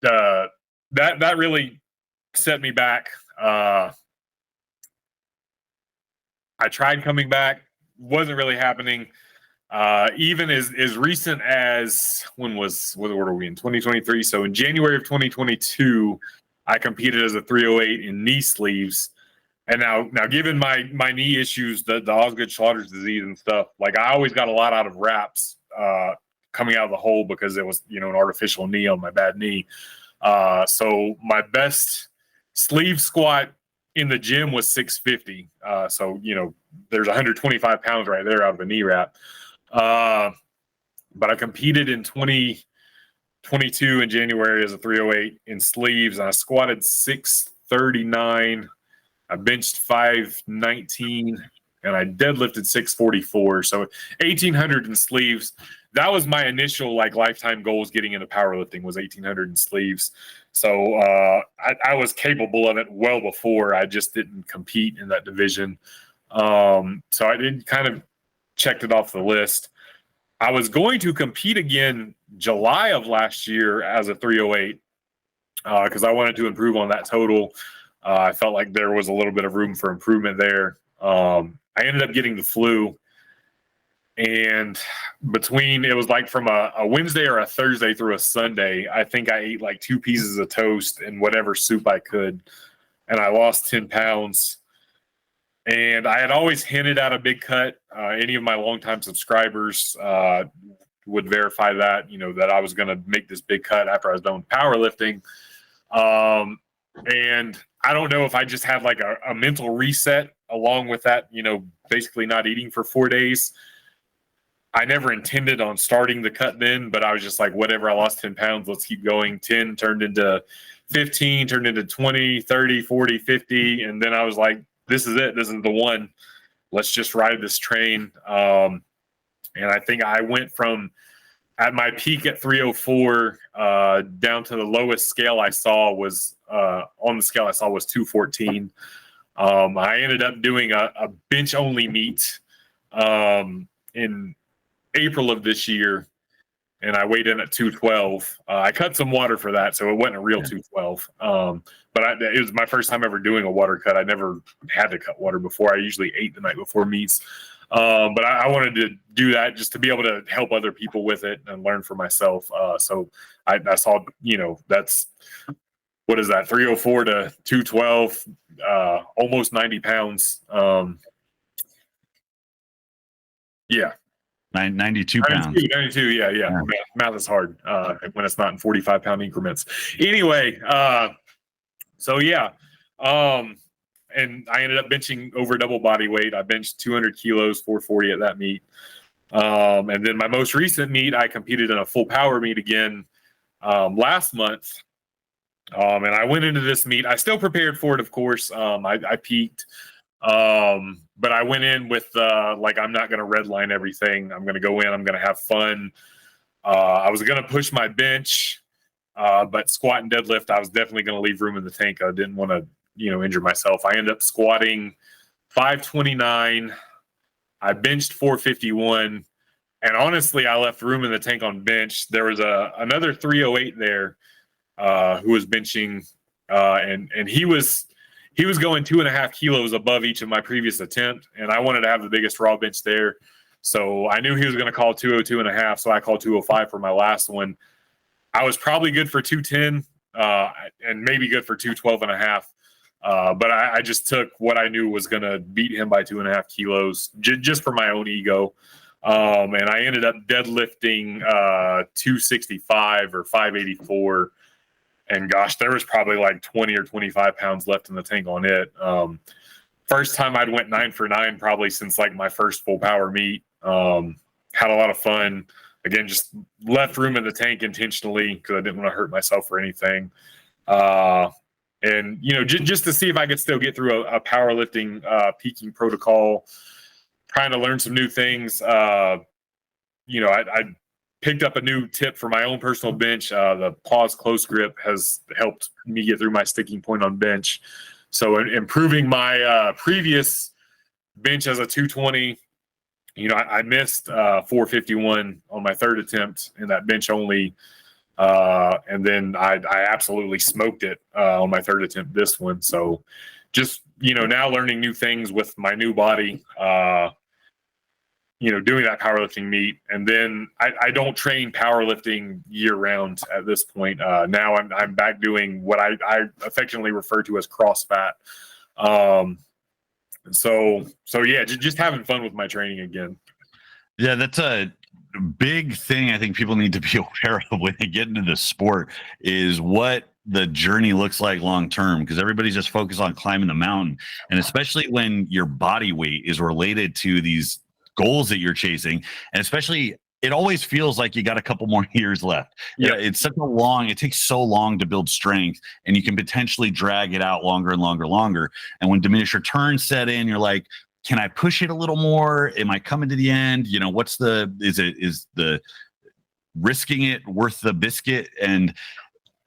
that really set me back. I tried coming back, wasn't really happening. Even as recent as what were we in 2023? So in January of 2022, I competed as a 308 in knee sleeves. And now given my knee issues, the Osgood-Schlatter's disease and stuff, like I always got a lot out of wraps coming out of the hole because it was, an artificial knee on my bad knee. So my best sleeve squat in the gym was 650. So, there's 125 pounds right there out of a knee wrap. But I competed in 2022 in January as a 308 in sleeves, and I squatted 639. I benched 519, and I deadlifted 644. So 1,800 in sleeves. That was my initial lifetime goals getting into powerlifting, was 1,800 in sleeves. So I was capable of it well before. I just didn't compete in that division. So I did kind of checked it off the list. I was going to compete again July of last year as a 308 because I wanted to improve on that total. I felt like there was a little bit of room for improvement there. I ended up getting the flu, and it was like from a Wednesday or a Thursday through a Sunday, I think I ate like 2 pieces of toast and whatever soup I could, and I lost 10 pounds. And I had always hinted at a big cut. Any of my longtime subscribers would verify that, that I was going to make this big cut after I was done with powerlifting. And I don't know if I just had like a mental reset along with that, basically not eating for 4 days. I never intended on starting the cut then, but I was just like, whatever, I lost 10 pounds. Let's keep going. 10 turned into 15, turned into 20, 30, 40, 50. And then I was like, this is it. This is the one. Let's just ride this train. And I think I went from at my peak at 304 down to the lowest scale I saw was on the scale I saw was 214. I ended up doing a bench only meet in April of this year, and I weighed in at 212. I cut some water for that, so it wasn't a real 212. But it was my first time ever doing a water cut. I never had to cut water before. I usually ate the night before meets. But I wanted to do that just to be able to help other people with it and learn for myself. So I saw, that's, what is that, 304 to 212, almost 90 pounds. Yeah. 92 pounds. 92, yeah. Math is hard when it's not in 45-pound increments. Anyway, so yeah. And I ended up benching over double body weight. I benched 200 kilos, 440 at that meet. And then my most recent meet, I competed in a full power meet again last month. And I went into this meet. I still prepared for it, of course. I peaked. But I went in with I'm not going to redline everything. I'm going to go in. I'm going to have fun. I was going to push my bench, but squat and deadlift, I was definitely going to leave room in the tank. I didn't want to, injure myself. I ended up squatting 529. I benched 451. And honestly, I left room in the tank on bench. There was another 308 there who was benching, and he was going 2.5 kilos above each of my previous attempt, and I wanted to have the biggest raw bench there. So I knew he was going to call 202.5, so I called 205 for my last one. I was probably good for 210 and maybe good for 212.5. But I just took what I knew was going to beat him by 2.5 kilos just for my own ego. And I ended up deadlifting 265 or 584. And gosh, there was probably like 20 or 25 pounds left in the tank on it. First time I'd went 9 for 9 probably since like my first full power meet. Had a lot of fun. Again, just left room in the tank intentionally because I didn't want to hurt myself or anything. And, just to see if I could still get through a powerlifting peaking protocol, trying to learn some new things. I picked up a new tip for my own personal bench. The pause close grip has helped me get through my sticking point on bench. So improving my previous bench as a 220, I missed 451 on my third attempt in that bench only. And then I absolutely smoked it on my third attempt this one. So just, now learning new things with my new body, doing that powerlifting meet. And then I don't train powerlifting year round at this point. Now I'm back doing what I affectionately refer to as Crossfat. So yeah, just having fun with my training again. Yeah, that's a big thing I think people need to be aware of when they get into the sport is what the journey looks like long term, because everybody's just focused on climbing the mountain. And especially when your body weight is related to these goals that you're chasing, and especially it always feels like you got a couple more years left. Yeah, it's it takes so long to build strength, and you can potentially drag it out longer and longer. And when diminished returns set in, you're like, can I push it a little more? Am I coming to the end? Is the risking it worth the biscuit? And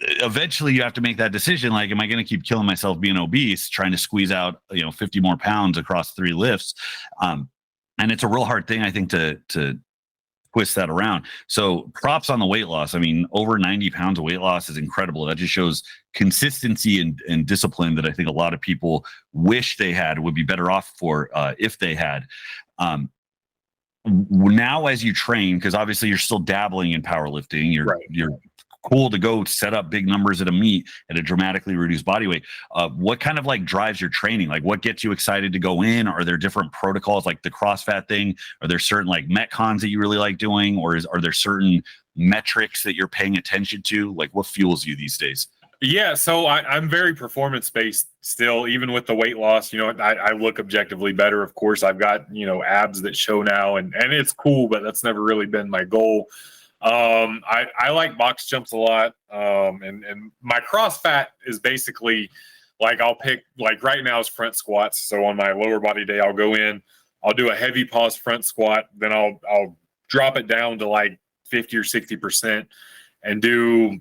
eventually you have to make that decision. Like, am I going to keep killing myself being obese, trying to squeeze out, 50 more pounds across 3 lifts? And it's a real hard thing, I think, to twist that around. So props on the weight loss. I mean, over 90 pounds of weight loss is incredible. That just shows consistency and discipline that I think a lot of people wish they had, would be better off for if they had. Now, as you train, because obviously you're still dabbling in powerlifting, you're cool to go set up big numbers at a meet at a dramatically reduced body weight. What kind of like drives your training? Like what gets you excited to go in? Are there different protocols like the Crossfat thing? Are there certain like Metcons that you really like doing? Or are there certain metrics that you're paying attention to? Like what fuels you these days? Yeah, so I'm very performance based still, even with the weight loss. You know, I look objectively better. Of course, I've got, you know, abs that show now, and it's cool, but that's never really been my goal. I like box jumps a lot. And my Crossfat is basically like, I'll pick, like right now is front squats. So on my lower body day, I'll go in, I'll do a heavy pause front squat, then I'll drop it down to like 50 or 60% and do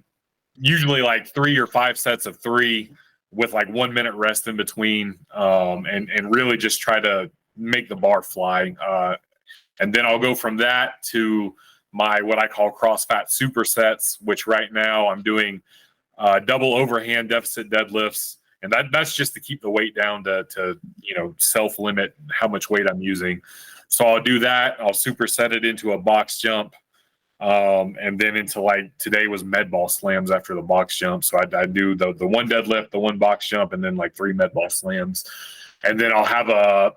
usually like 3 or 5 sets of 3 with like 1 minute rest in between, and really just try to make the bar fly. And then I'll go from that to my what I call Crossfat supersets, which right now I'm doing double overhand deficit deadlifts, and that's just to keep the weight down to you know, self limit how much weight I'm using. So I'll do that. I'll superset it into a box jump. And then into like today was med ball slams after the box jump. So I do the one deadlift, the one box jump, and then like 3 med ball slams. And then I'll have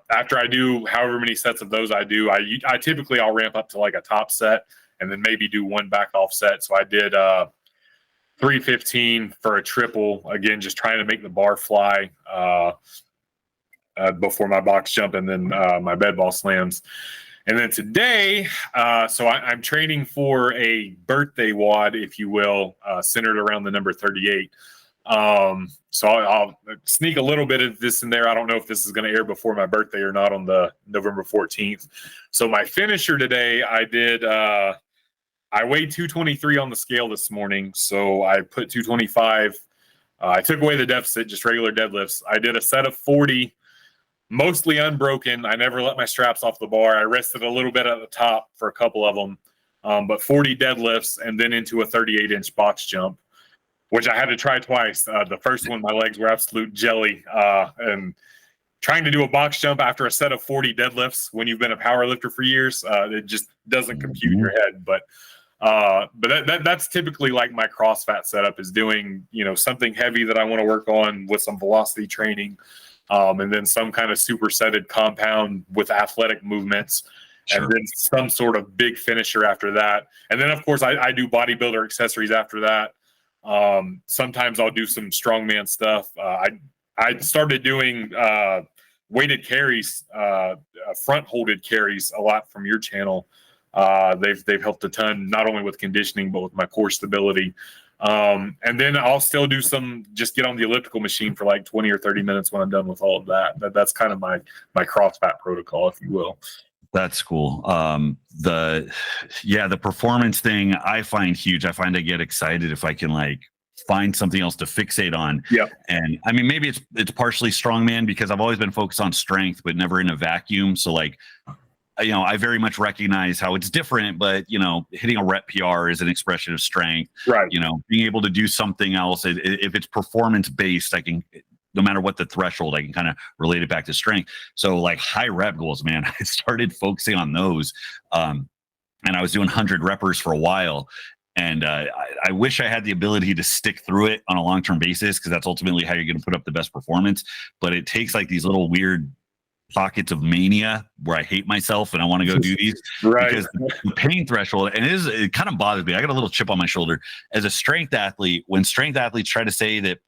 after I do however many sets of those I do, I typically I'll ramp up to like a top set and then maybe do 1 back off set. So I did 315 for a triple, again, just trying to make the bar fly before my box jump and then my med ball slams. And then today, so I'm training for a birthday WOD, if you will, centered around the number 38. So I'll sneak a little bit of this in there. I don't know if this is going to air before my birthday or not on the November 14th. So my finisher today, I weighed 223 on the scale this morning. So I put 225. I took away the deficit, just regular deadlifts. I did a set of 40. Mostly unbroken. I never let my straps off the bar. I rested a little bit at the top for a couple of them, but 40 deadlifts and then into a 38-inch box jump, which I had to try twice. The first one, my legs were absolute jelly. And trying to do a box jump after a set of 40 deadlifts when you've been a power lifter for years, it just doesn't compute in your head. But that's typically like my Crossfat setup, is doing, you know, something heavy that I want to work on with some velocity training. And then some kind of supersetted compound with athletic movements, sure. And then some sort of big finisher after that. And then, of course, I do bodybuilder accessories after that. Sometimes I'll do some strongman stuff. I started doing weighted carries, front-holded carries a lot from your channel. They've helped a ton, not only with conditioning, but with my core stability. And then I'll still do just get on the elliptical machine for like 20 or 30 minutes when I'm done with all of that. That's kind of my Crossfat protocol, if you will. That's cool. The performance thing I find huge. I find I get excited if I can like find something else to fixate on. Yeah. And I mean, maybe it's partially strongman because I've always been focused on strength, but never in a vacuum. So like, you know, I very much recognize how it's different, but, you know, hitting a rep PR is an expression of strength. Right. You know, being able to do something else, if it's performance based, I can, no matter what the threshold, I can kind of relate it back to strength. So like high rep goals, man, I started focusing on those. And I was doing 100 reppers for a while. And I wish I had the ability to stick through it on a long-term basis, because that's ultimately how you're going to put up the best performance. But it takes like these little weird pockets of mania where I hate myself and I want to go do these. Right. Because the pain threshold, and it kind of bothers me. I got a little chip on my shoulder as a strength athlete. When strength athletes try to say that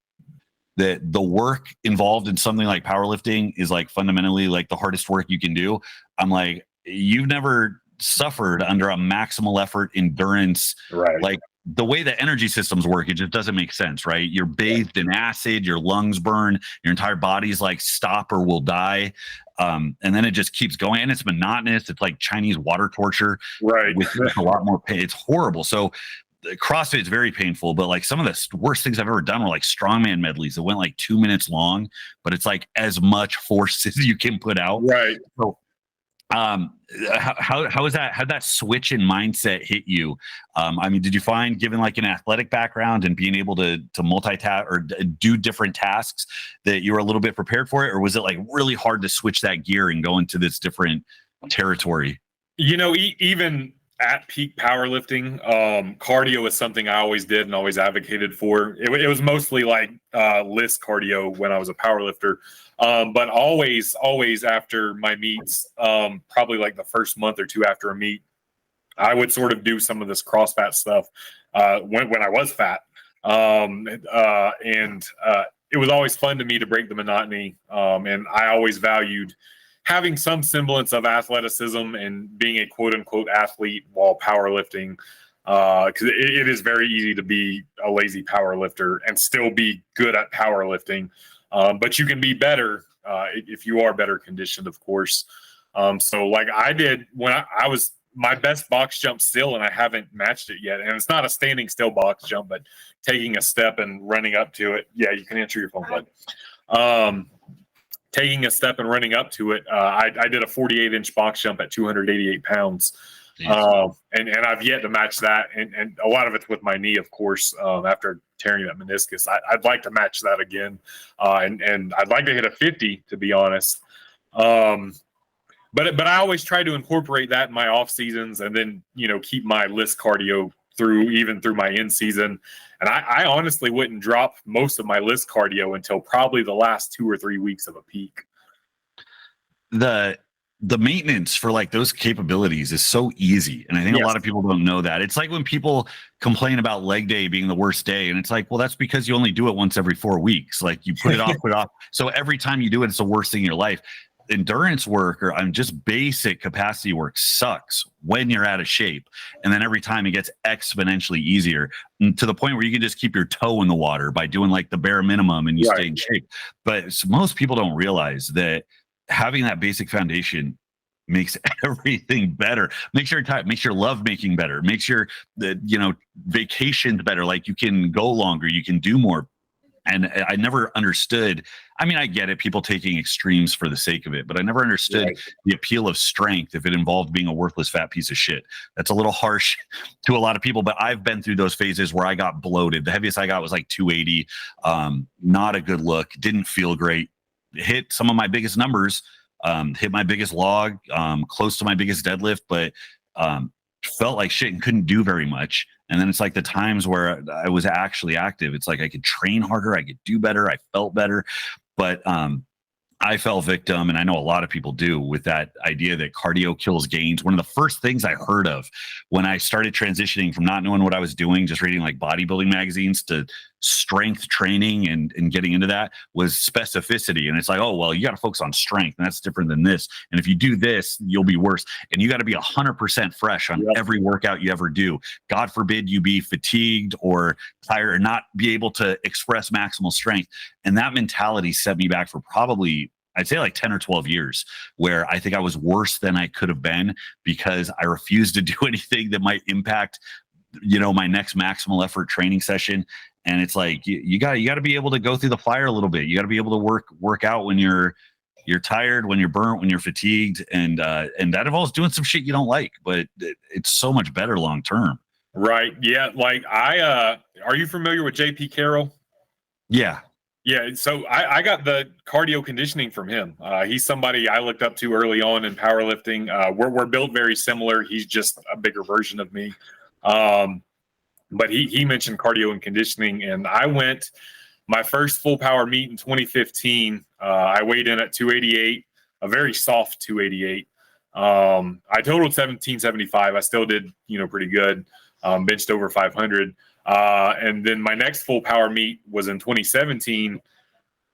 the work involved in something like powerlifting is like fundamentally like the hardest work you can do, I'm like, you've never suffered under a maximal effort endurance. Right. Like the way the energy systems work, it just doesn't make sense, right? You're bathed in acid, your lungs burn, your entire body's like stop or we'll die. And then it just keeps going, and it's monotonous. It's like Chinese water torture, right? With a lot more pain. It's horrible. So CrossFit is very painful, but like some of the worst things I've ever done were like strongman medleys that went like 2 minutes long, but it's like as much force as you can put out. Right. So How is that? How'd that switch in mindset hit you? I mean, did you find, given like an athletic background and being able to multitask or do different tasks, that you were a little bit prepared for it, or was it like really hard to switch that gear and go into this different territory? Even at peak powerlifting, cardio is something I always did and always advocated for. It was mostly like list cardio when I was a powerlifter. But always after my meets, probably like the first month or two after a meet, I would sort of do some of this Crossfat stuff when I was fat. And it was always fun to me to break the monotony. And I always valued having some semblance of athleticism and being a quote unquote athlete while powerlifting. Because it is very easy to be a lazy powerlifter and still be good at powerlifting. But you can be better if you are better conditioned, of course. So like I did when I was my best box jump still, and I haven't matched it yet. And it's not a standing still box jump, but taking a step and running up to it. Yeah, you can answer your phone, bud. Taking a step and running up to it. I did a 48-inch box jump at 288 pounds. And I've yet to match that. And a lot of it's with my knee, of course, after tearing that meniscus. I'd like to match that again. And I'd like to hit a 50, to be honest. But I always try to incorporate that in my off seasons, and then, keep my list cardio through my in season. And I honestly wouldn't drop most of my list cardio until probably the last 2 or 3 weeks of a peak. The maintenance for like those capabilities is so easy. And I think a lot of people don't know that. It's like when people complain about leg day being the worst day. And it's like, well, that's because you only do it once every 4 weeks. Like you put it off, put it off. So every time you do it, it's the worst thing in your life. Endurance work or just basic capacity work sucks when you're out of shape. And then every time it gets exponentially easier, to the point where you can just keep your toe in the water by doing like the bare minimum and you stay in shape. But most people don't realize that having that basic foundation makes everything better. Makes your time, makes your love making better, makes your vacations better. Like you can go longer, you can do more. And I never understood. I mean, I get it, people taking extremes for the sake of it, but I never understood the appeal of strength if it involved being a worthless fat piece of shit. That's a little harsh to a lot of people, but I've been through those phases where I got bloated. The heaviest I got was like 280. Not a good look. Didn't feel great. Hit some of my biggest numbers. Hit my biggest log, close to my biggest deadlift, but felt like shit and couldn't do very much. And then it's like the times where I was actually active, it's like I could train harder, I could do better, I felt better. But I fell victim, and I know a lot of people do, with that idea that cardio kills gains. One of the first things I heard of when I started transitioning from not knowing what I was doing, just reading like bodybuilding magazines, to strength training and getting into that, was specificity. And it's like, oh, well, you got to focus on strength, and that's different than this. And if you do this, you'll be worse. And you got to be 100% fresh on every workout you ever do. God forbid you be fatigued or tired or not be able to express maximal strength. And that mentality set me back for probably, I'd say like 10 or 12 years, where I think I was worse than I could have been because I refused to do anything that might impact, my next maximal effort training session. And it's like, you got to be able to go through the fire a little bit. You got to be able to work out when you're tired, when you're burnt, when you're fatigued. And that involves doing some shit you don't like, but it's so much better long-term. Right. Yeah. Like are you familiar with JP Carroll? Yeah. Yeah, so I got the cardio conditioning from him. He's somebody I looked up to early on in powerlifting. We're built very similar. He's just a bigger version of me. But he mentioned cardio and conditioning, and I went my first full power meet in 2015. I weighed in at 288, a very soft 288. I totaled 1775. I still did, pretty good. Benched over 500. And then my next full power meet was in 2017.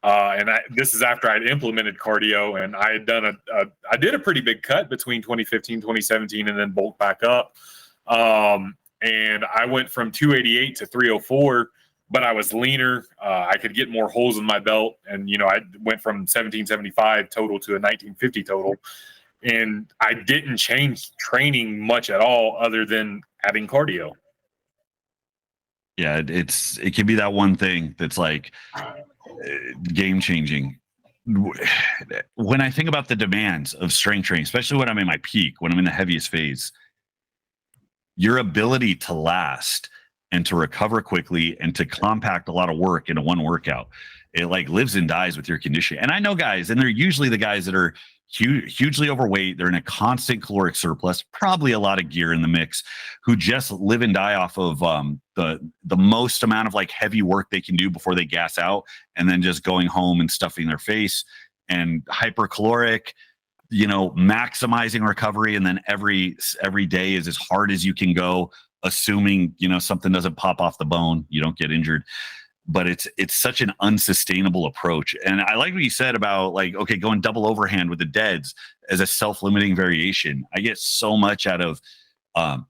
And this is after I'd implemented cardio, and I had done I did a pretty big cut between 2015, 2017, and then bulked back up. And I went from 288 to 304, but I was leaner. I could get more holes in my belt. And, I went from 1775 total to a 1950 total. And I didn't change training much at all other than adding cardio. Yeah, it can be that one thing that's like game changing. when I think about the demands of strength training, especially when I'm in my peak, when I'm in the heaviest phase, your ability to last and to recover quickly and to compact a lot of work into one workout, it like lives and dies with your conditioning. And I know guys, and they're usually the guys that are hugely overweight, they're in a constant caloric surplus, probably a lot of gear in the mix, who just live and die off of the most amount of like heavy work they can do before they gas out, and then just going home and stuffing their face, and hypercaloric, maximizing recovery, and then every day is as hard as you can go, assuming something doesn't pop off the bone, you don't get injured. But it's such an unsustainable approach. And I like what you said about like, okay, going double overhand with the deads as a self-limiting variation. I get so much out of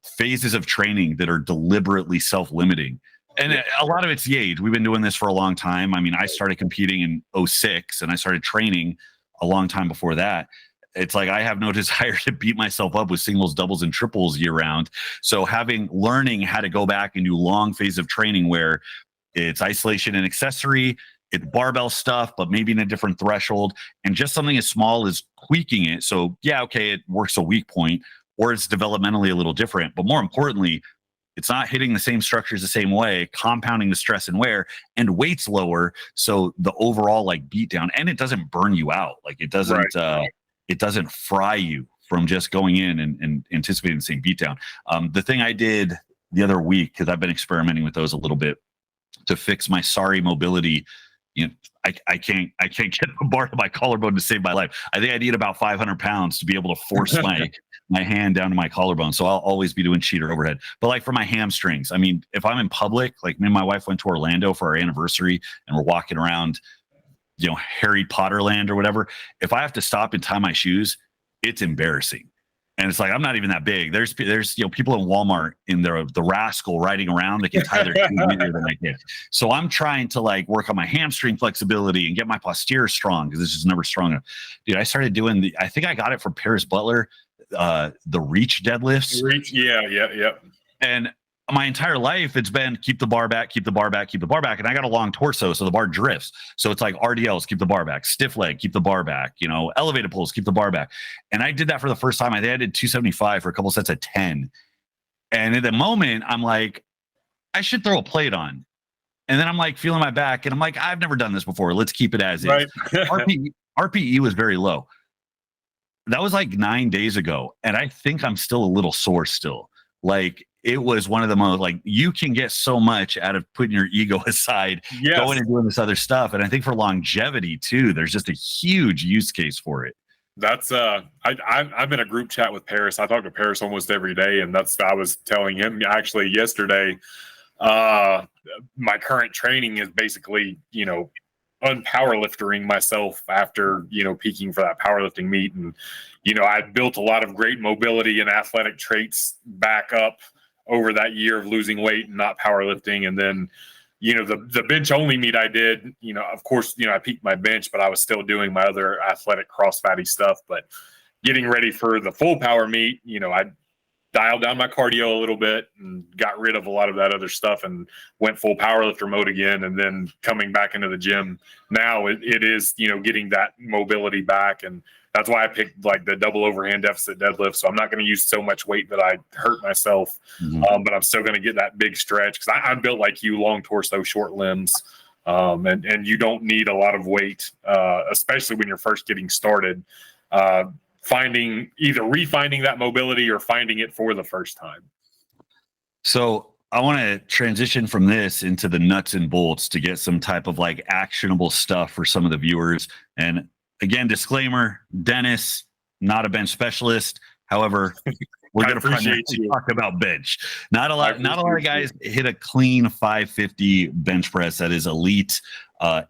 phases of training that are deliberately self-limiting. And a lot of it's the age. We've been doing this for a long time. I mean, I started competing in 2006 and I started training a long time before that. It's like I have no desire to beat myself up with singles, doubles, and triples year round. So learning how to go back and do long phase of training where it's isolation and accessory, it's barbell stuff, but maybe in a different threshold, and just something as small as tweaking it. So yeah, okay, it works a weak point, or it's developmentally a little different. But more importantly, it's not hitting the same structures the same way, compounding the stress and wear, and weight's lower. So the overall like beat down, and it doesn't burn you out. Like it doesn't it doesn't fry you from just going in and anticipating the same beat down. The thing I did the other week, because I've been experimenting with those a little bit, to fix my sorry mobility, I can't get the bar to my collarbone to save my life. I think I need about 500 pounds to be able to force my hand down to my collarbone. So I'll always be doing cheater overhead. But like for my hamstrings, I mean, if I'm in public, like me and my wife went to Orlando for our anniversary and we're walking around, Harry Potter land or whatever. If I have to stop and tie my shoes, it's embarrassing. And it's like, I'm not even that big. There's people in Walmart in the rascal riding around that can tie their shoes easier than I can. So I'm trying to like work on my hamstring flexibility and get my posterior strong, because this is never strong enough. Dude, I started doing I think I got it from Paris Butler, the reach deadlifts. Yeah. And my entire life, it's been keep the bar back, keep the bar back, keep the bar back. And I got a long torso, so the bar drifts. So it's like RDLs, keep the bar back, stiff leg, keep the bar back, elevated pulls, keep the bar back. And I did that for the first time. I think I did 275 for a couple sets of 10. And at the moment, I'm like, I should throw a plate on. And then I'm like feeling my back, and I'm like, I've never done this before. Let's keep it as is. RPE was very low. That was like 9 days ago. And I think I'm still a little sore still. Like, it was one of the most, like, you can get so much out of putting your ego aside, going and doing this other stuff. And I think for longevity too, there's just a huge use case for it. That's I'm in a group chat with Paris. I talk to Paris almost every day, and I was telling him actually yesterday, my current training is basically, unpowerliftering myself after, peaking for that powerlifting meet. And, I built a lot of great mobility and athletic traits back up over that year of losing weight and not powerlifting. And then, the bench only meet I did, of course, I peaked my bench, but I was still doing my other athletic crossfatty stuff. But getting ready for the full power meet, I dialed down my cardio a little bit and got rid of a lot of that other stuff and went full powerlifter mode again. And then coming back into the gym now, it is, getting that mobility back. And that's why I picked like the double overhand deficit deadlift. So I'm not going to use so much weight that I hurt myself, but I'm still going to get that big stretch, because I'm built like you, long torso, short limbs. And you don't need a lot of weight, especially when you're first getting started. Refinding that mobility or finding it for the first time. So I want to transition from this into the nuts and bolts to get some type of like actionable stuff for some of the viewers. And again, disclaimer, Dennis, not a bench specialist. However, we're going to primarily talk about bench. Not a lot of guys hit a clean 550 bench press that is elite.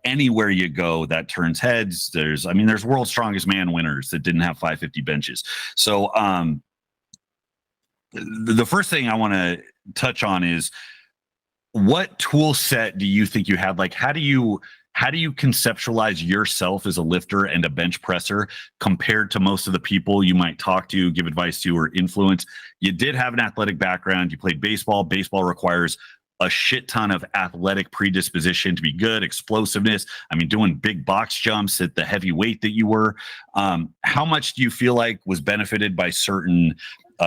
Anywhere you go, that turns heads. There's world's strongest man winners that didn't have 550 benches. So the first thing I want to touch on is, what tool set do you think you had? Like, how do you conceptualize yourself as a lifter and a bench presser compared to most of the people you might talk to, give advice to, or influence? You did have an athletic background. You played baseball. Baseball requires a shit ton of athletic predisposition to be good, explosiveness. I mean, doing big box jumps at the heavy weight that you were. How much do you feel like was benefited by certain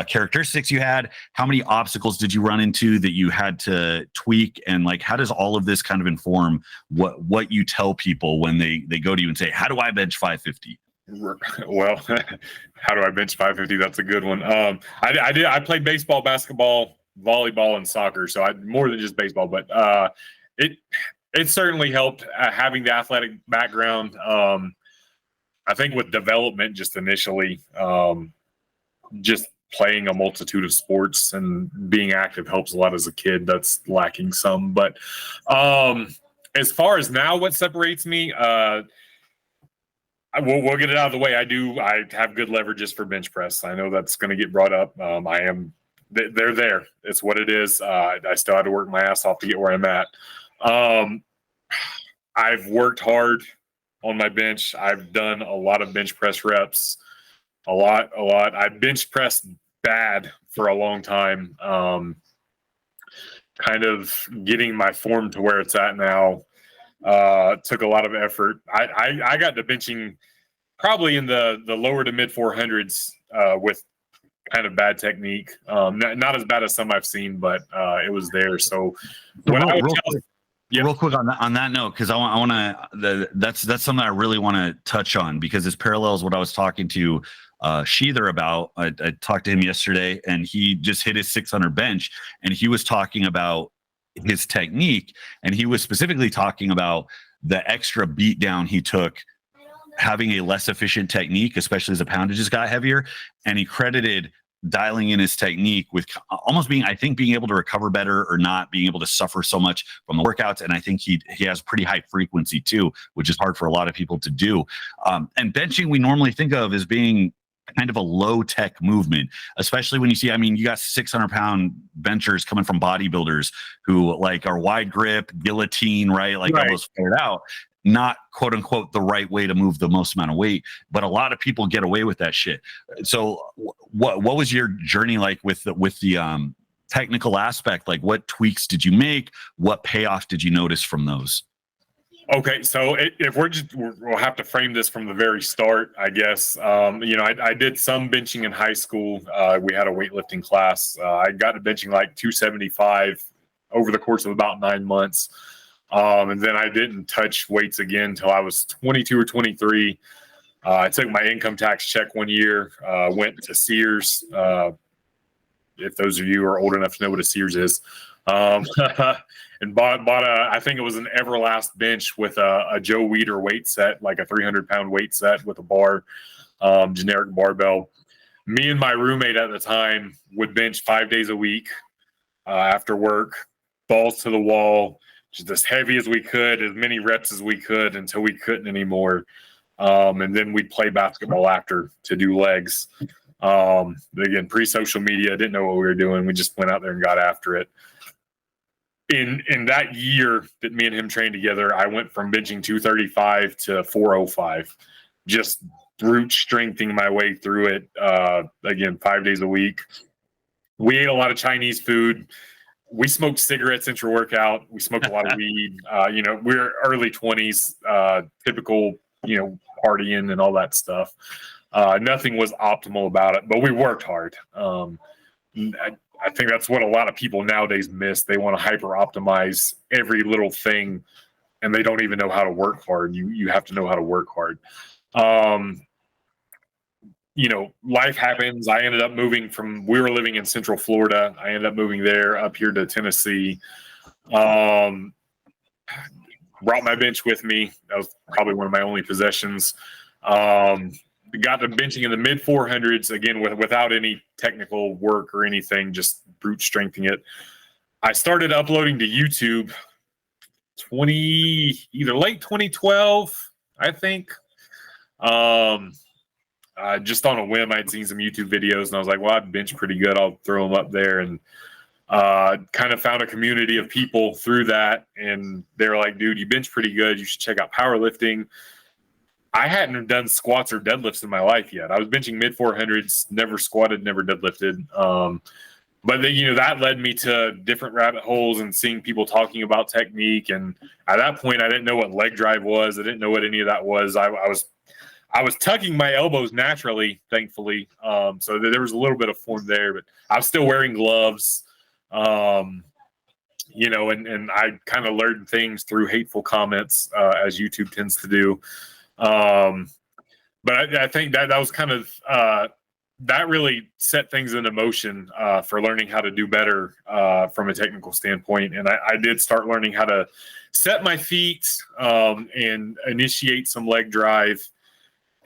characteristics you had? How many obstacles did you run into that you had to tweak? And like, how does all of this kind of inform what you tell people when they go to you and say, how do I bench 550? Well, how do I bench 550? That's a good one. I played baseball, basketball, volleyball, and soccer. So more than just baseball, but it certainly helped having the athletic background. I think with development, just initially, just playing a multitude of sports and being active helps a lot as a kid. That's lacking some. But as far as now, what separates me, we'll get it out of the way. I have good leverages for bench press. I know that's going to get brought up. They're there. It's what it is. I still had to work my ass off to get where I'm at. I've worked hard on my bench. I've done a lot of bench press reps. A lot. I bench pressed bad for a long time. Kind of getting my form to where it's at now took a lot of effort. I got to benching probably in the lower to mid 400s with kind of bad technique. Not as bad as some I've seen, but it was there. So real quick on that note, because I want to that's something I really want to touch on, because this parallels what I was talking to Sheether about. I talked to him yesterday, and he just hit his 600 bench, and he was talking about his technique, and he was specifically talking about the extra beat down he took having a less efficient technique, especially as the poundages got heavier. And he credited dialing in his technique with almost being able to recover better, or not being able to suffer so much from the workouts. And I think he has pretty high frequency too, which is hard for a lot of people to do. And benching, we normally think of as being kind of a low tech movement, especially when you see, I mean, you got 600-pound benchers coming from bodybuilders who like are wide grip, guillotine, right? Like all those figured out. Not quote unquote the right way to move the most amount of weight, but a lot of people get away with that shit. So what was your journey like with the technical aspect? Like, what tweaks did you make? What payoff did you notice from those? Okay, so if we'll have to frame this from the very start, I guess. I did some benching in high school. We had a weightlifting class. I got to benching like 275 over the course of about 9 months. And then I didn't touch weights again until I was 22 or 23. I took my income tax check one year, went to Sears. If those of you are old enough to know what a Sears is, and bought I think it was an Everlast bench with a Joe Weider weight set, like a 300-pound weight set with a bar, generic barbell. Me and my roommate at the time would bench 5 days a week after work, balls to the wall, just as heavy as we could, as many reps as we could until we couldn't anymore. And then we'd play basketball after to do legs. Again, pre-social media, didn't know what we were doing. We just went out there and got after it. In that year that me and him trained together, I went from benching 235 to 405, just brute strengthening my way through it. Again, 5 days a week. We ate a lot of Chinese food. We smoked cigarettes intra-workout. We smoked a lot of weed. We're early 20s, typical, partying and all that stuff. Nothing was optimal about it, but we worked hard. I think that's what a lot of people nowadays miss. They want to hyper-optimize every little thing, and they don't even know how to work hard. You have to know how to work hard. Life happens. I ended up moving we were living in Central Florida. I ended up moving there up here to Tennessee. Brought my bench with me. That was probably one of my only possessions. Got to benching in the mid 400s again without any technical work or anything, just brute strengthening it. I started uploading to YouTube either late 2012, I think. Just on a whim, I'd seen some YouTube videos and I was like, well, I bench pretty good. I'll throw them up there, and kind of found a community of people through that. And they're like, dude, you bench pretty good. You should check out powerlifting. I hadn't done squats or deadlifts in my life yet. I was benching mid 400s, never squatted, never deadlifted. but then, that led me to different rabbit holes and seeing people talking about technique. And at that point, I didn't know what leg drive was. I didn't know what any of that was. I was tucking my elbows naturally, thankfully. So there was a little bit of form there, but I was still wearing gloves. And I kind of learned things through hateful comments, as YouTube tends to do. But I think that was kind of that really set things into motion for learning how to do better from a technical standpoint. And I did start learning how to set my feet and initiate some leg drive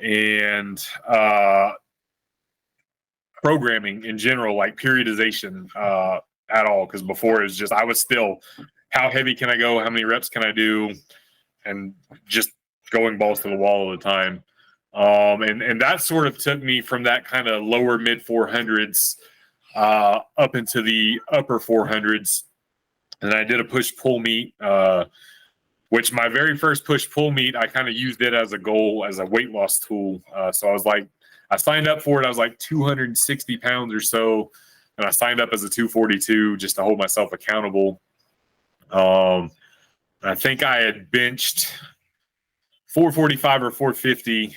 and programming in general, like periodization at all. Because before it was just, I was still, how heavy can I go? How many reps can I do? And just going balls to the wall all the time. And that sort of took me from that kind of lower mid 400s up into the upper 400s. And I did a push-pull meet, which my very first push-pull meet, I kind of used it as a goal, as a weight loss tool. So I signed up for it. I was like 260 pounds or so. And I signed up as a 242 just to hold myself accountable. I think I had benched 445 or 450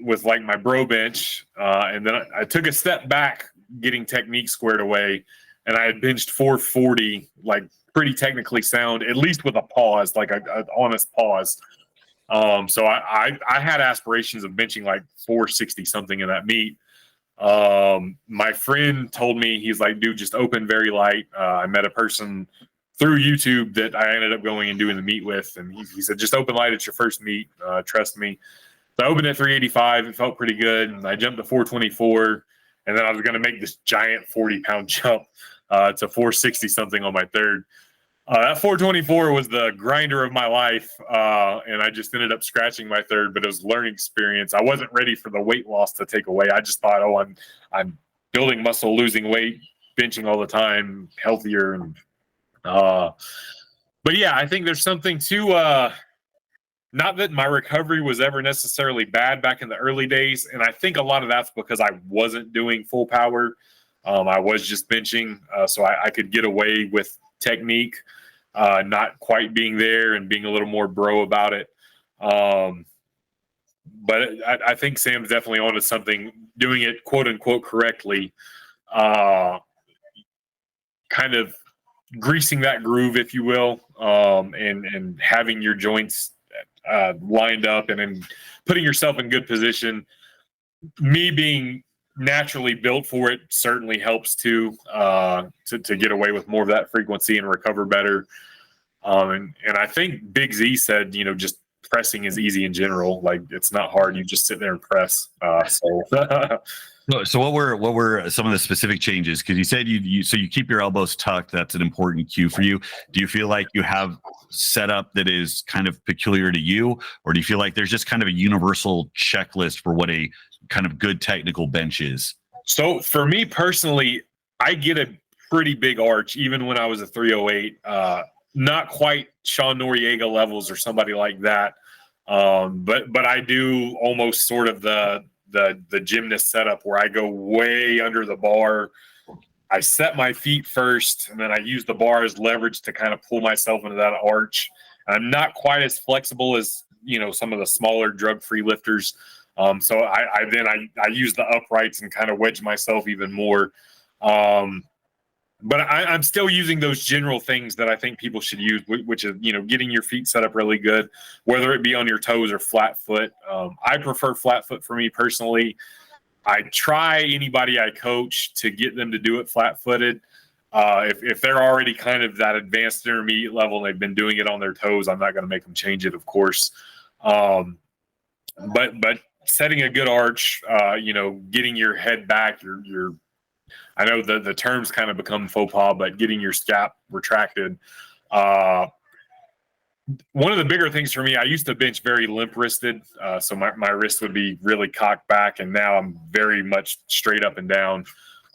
with like my bro bench. And then I took a step back getting technique squared away, and I had benched 440, like pretty technically sound, at least with a pause, like an honest pause. So I had aspirations of benching like 460 something in that meet. My friend told me, he's like, dude, just open very light. I met a person through YouTube that I ended up going and doing the meet with. And he said, just open light. It's your first meet. Trust me. So I opened at 385. It felt pretty good. And I jumped to 424. And then I was going to make this giant 40-pound jump to 460 something on my third. That 424 was the grinder of my life. And I just ended up scratching my third, but it was a learning experience. I wasn't ready for the weight loss to take away. I just thought, I'm building muscle, losing weight, benching all the time, healthier. And but yeah, I think there's something to not that my recovery was ever necessarily bad back in the early days. And I think a lot of that's because I wasn't doing full power. I was just benching. So I could get away with technique, not quite being there and being a little more bro about it. But I think Sam's definitely onto something, doing it quote unquote correctly, kind of greasing that groove, if you will, and having your joints lined up and then putting yourself in good position. Me being naturally built for it certainly helps too, to get away with more of that frequency and recover better. And I think Big Z said, just pressing is easy in general. Like, it's not hard. You just sit there and press. So what were some of the specific changes? Because you said you keep your elbows tucked. That's an important cue for you. Do you feel like you have setup that is kind of peculiar to you, or do you feel like there's just kind of a universal checklist for what a kind of good technical bench is? So for me personally, I get a pretty big arch even when I was a 308. Not quite Sean Noriega levels or somebody like that, but I do almost sort of the gymnast setup where I go way under the bar. I set my feet first, and then I use the bar as leverage to kind of pull myself into that arch. And I'm not quite as flexible as some of the smaller drug-free lifters. So I use the uprights and kind of wedge myself even more. But I'm still using those general things that I think people should use, which is, getting your feet set up really good, whether it be on your toes or flat foot. I prefer flat foot for me personally. I try anybody I coach to get them to do it flat footed. If they're already kind of that advanced intermediate level and they've been doing it on their toes, I'm not going to make them change it, of course. But setting a good arch, getting your head back, your I know the terms kind of become faux pas, but getting your scap retracted. One of the bigger things for me, I used to bench very limp wristed. So my wrist would be really cocked back, and now I'm very much straight up and down.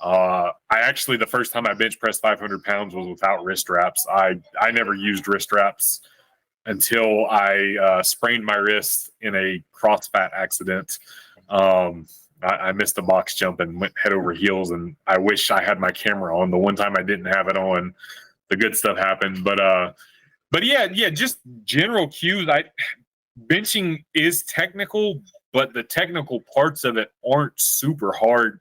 The first time I bench pressed 500 pounds was without wrist wraps. I never used wrist wraps until I sprained my wrist in a Crossfat accident. I missed the box jump and went head over heels. And I wish I had my camera on. The one time I didn't have it on, the good stuff happened. But yeah, just general cues. Benching is technical, but the technical parts of it aren't super hard.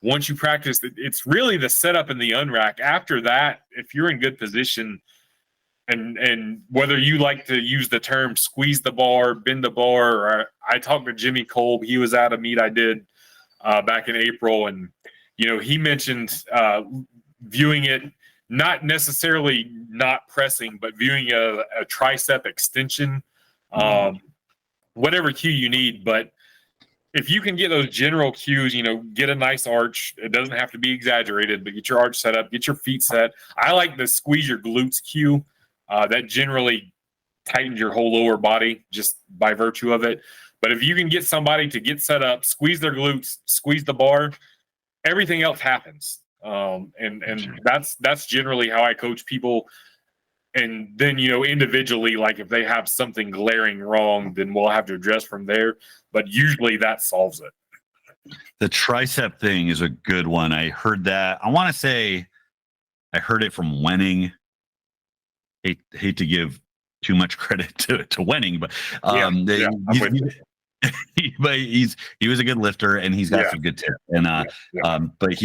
Once you practice, it's really the setup and the unrack. After that, if you're in good position, and whether you like to use the term squeeze the bar, bend the bar, or I talked to Jimmy Kolb. He was at a meet I did back in April, and he mentioned viewing it not necessarily not pressing, but viewing a tricep extension, whatever cue you need. But if you can get those general cues, get a nice arch. It doesn't have to be exaggerated, but get your arch set up, get your feet set. I like the squeeze your glutes cue. That generally tightens your whole lower body just by virtue of it. But if you can get somebody to get set up, squeeze their glutes, squeeze the bar, everything else happens. And that's generally how I coach people. And then, individually, like if they have something glaring wrong, then we'll have to address from there. But usually that solves it. The tricep thing is a good one. I heard that. I want to say I heard it from Wenning. Hate to give too much credit to Wenning, but he was a good lifter and he's got some good tips. And but